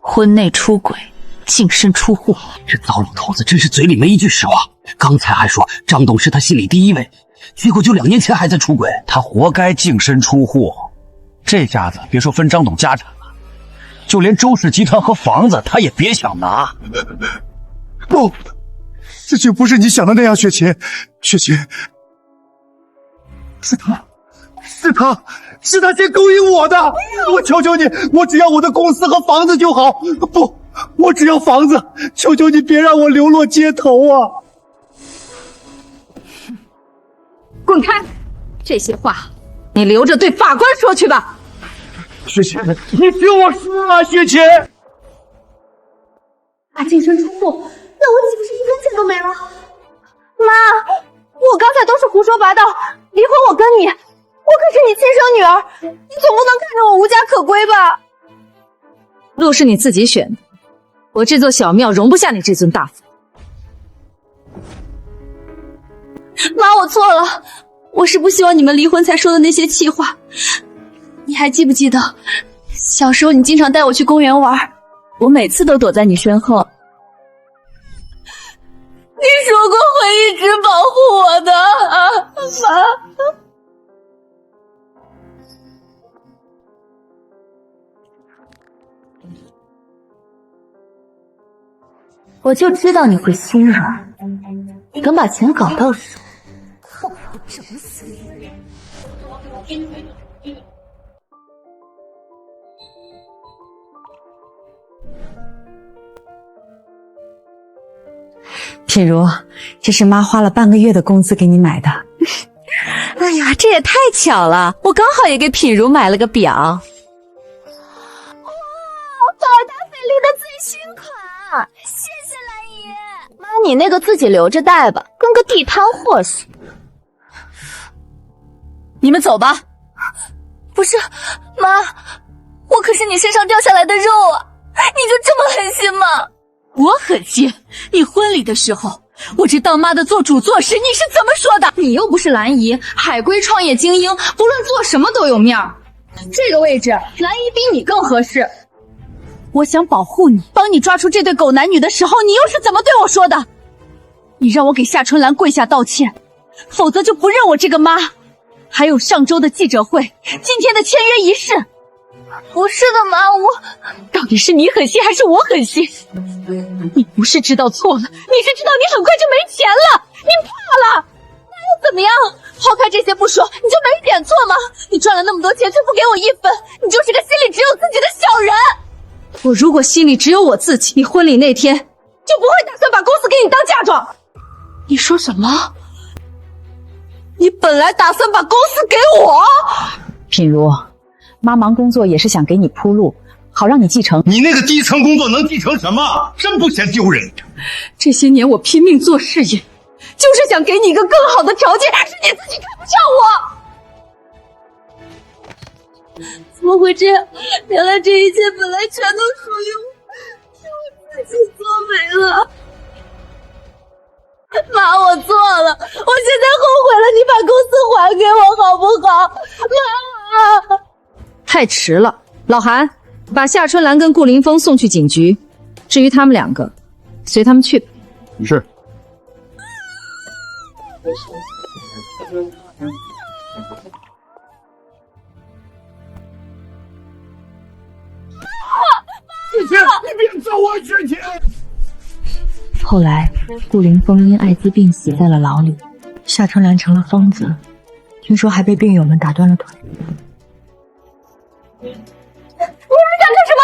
I: 婚内出轨，净身出户，
R: 这糟老头子真是嘴里没一句实话。刚才还说张董是他心里第一位，结果就2年前还在出轨，
S: 他活该净身出户。这下子别说分张董家产了，就连周氏集团和房子他也别想拿。
N: 不，这绝不是你想的那样，雪琴。雪琴，是他先勾引我的。我求求你，我只要我的公司和房子就好。不，我只要房子，求求你别让我流落街头啊！
B: 滚开！这些话你留着对法官说去吧。
N: 雪琴，你听我说啊，雪琴。
B: 他净身出户，那我岂不是一分钱都没了？妈，我刚才都是胡说八道。离婚我跟你，我可是你亲生女儿，你总不能看着我无家可归吧？
G: 路是你自己选的，我这座小庙容不下你这尊大佛。
B: 妈，我错了，我是不希望你们离婚才说的那些气话。你还记不记得，小时候你经常带我去公园玩，我每次都躲在你身后。你说过会一直保护我的，妈。
I: 我就知道你会心软，你敢把钱搞到手，我整死你！
A: 品如，这是妈花了半个月的工资给你买的。
G: 哎呀，这也太巧了，我刚好也给品如买了个表。哇，
B: 宝达菲利的最新款，谢谢兰姨。妈，你那个自己留着戴吧，跟个地摊货似的。
G: 你们走吧。
B: 不是，妈，我可是你身上掉下来的肉啊，你就这么狠心吗？
G: 我狠心？你婚礼的时候，我这当妈的做主做实，你是怎么说的？
B: 你又不是兰姨，海归创业精英，不论做什么都有面儿。这个位置，兰姨比你更合适。
G: 我想保护你，帮你抓出这对狗男女的时候，你又是怎么对我说的？你让我给夏春兰跪下道歉，否则就不认我这个妈。还有上周的记者会，今天的签约仪式。
B: 不是的，妈，我
G: 到底是你狠心还是我狠心？你不是知道错了，你是知道你很快就没钱了，你怕了。那又怎么样？抛开这些不说，你就没点错吗？你赚了那么多钱却不给我一分，你就是个心里只有自己的小人。我如果心里只有我自己，你婚礼那天就不会打算把公司给你当嫁妆。
B: 你说什么？
G: 你本来打算把公司给我？
A: 品如，妈忙工作也是想给你铺路，好让你继承。
D: 你那个低层工作能继承什么？真不嫌丢人。
G: 这些年我拼命做事业，就是想给你一个更好的条件，是你自己看不上
B: 我。怎么会这样？原来这一切本来全都属于我，是我自己做没了。妈，我错了，我现在后悔了，你把公司还给我好不好？妈，
G: 太迟了。老韩，把夏春兰跟顾凌风送去警局，至于他们2个，随他们去吧。
L: 是。
M: 走我去听。
E: 后来，顾凌风因艾滋病死在了牢里，夏春兰成了疯子，听说还被病友们打断了腿。
B: 你们想干什么？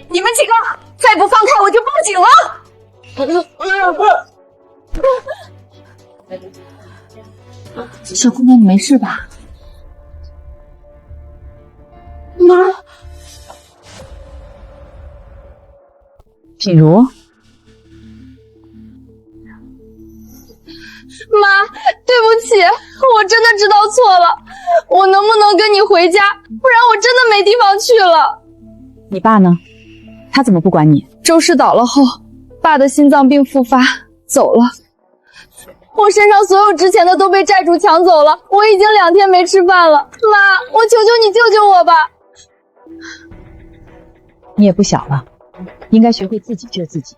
B: 你们几个再不放开我就报警了！
H: 小姑娘，你没事吧？
B: 妈，
A: 品如，
B: 妈，对不起，我真的知道错了，我能不能跟你回家？不然我真的没地方去了。
A: 你爸呢？他怎么不管你？
B: 周氏倒了后，爸的心脏病复发，走了。我身上所有值钱的都被债主抢走了，我已经2天没吃饭了。妈，我求求你救救我吧！
A: 你也不小了，应该学会自己救自己。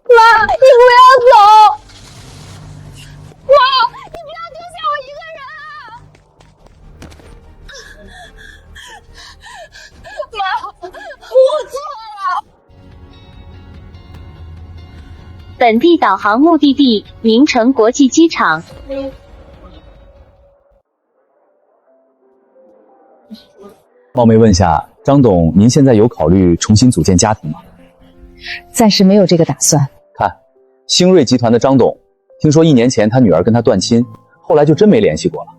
B: 妈，你不要走！妈，你不要丢下我一个人啊！妈，我错了。
K: 本地导航目的地：名城国际机场。
J: 冒昧问下，张董，您现在有考虑重新组建家庭吗？
A: 暂时没有这个打算。
J: 看，星瑞集团的张董，听说1年前他女儿跟他断亲，后来就真没联系过了。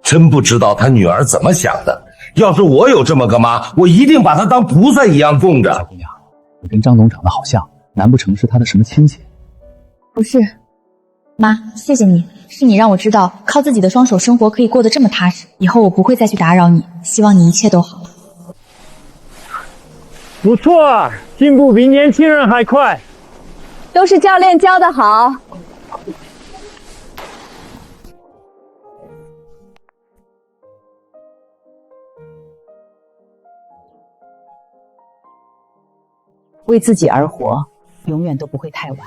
D: 真不知道他女儿怎么想的。要是我有这么个妈，我一定把她当菩萨一样供着。
J: 小姑娘，你跟张董长得好像，难不成是他的什么亲戚？
H: 不是，妈，谢谢你，是你让我知道靠自己的双手生活可以过得这么踏实。以后我不会再去打扰你，希望你一切都好。
P: 不错啊，进步比年轻人还快。
O: 都是教练教的好。
A: 为自己而活，永远都不会太晚。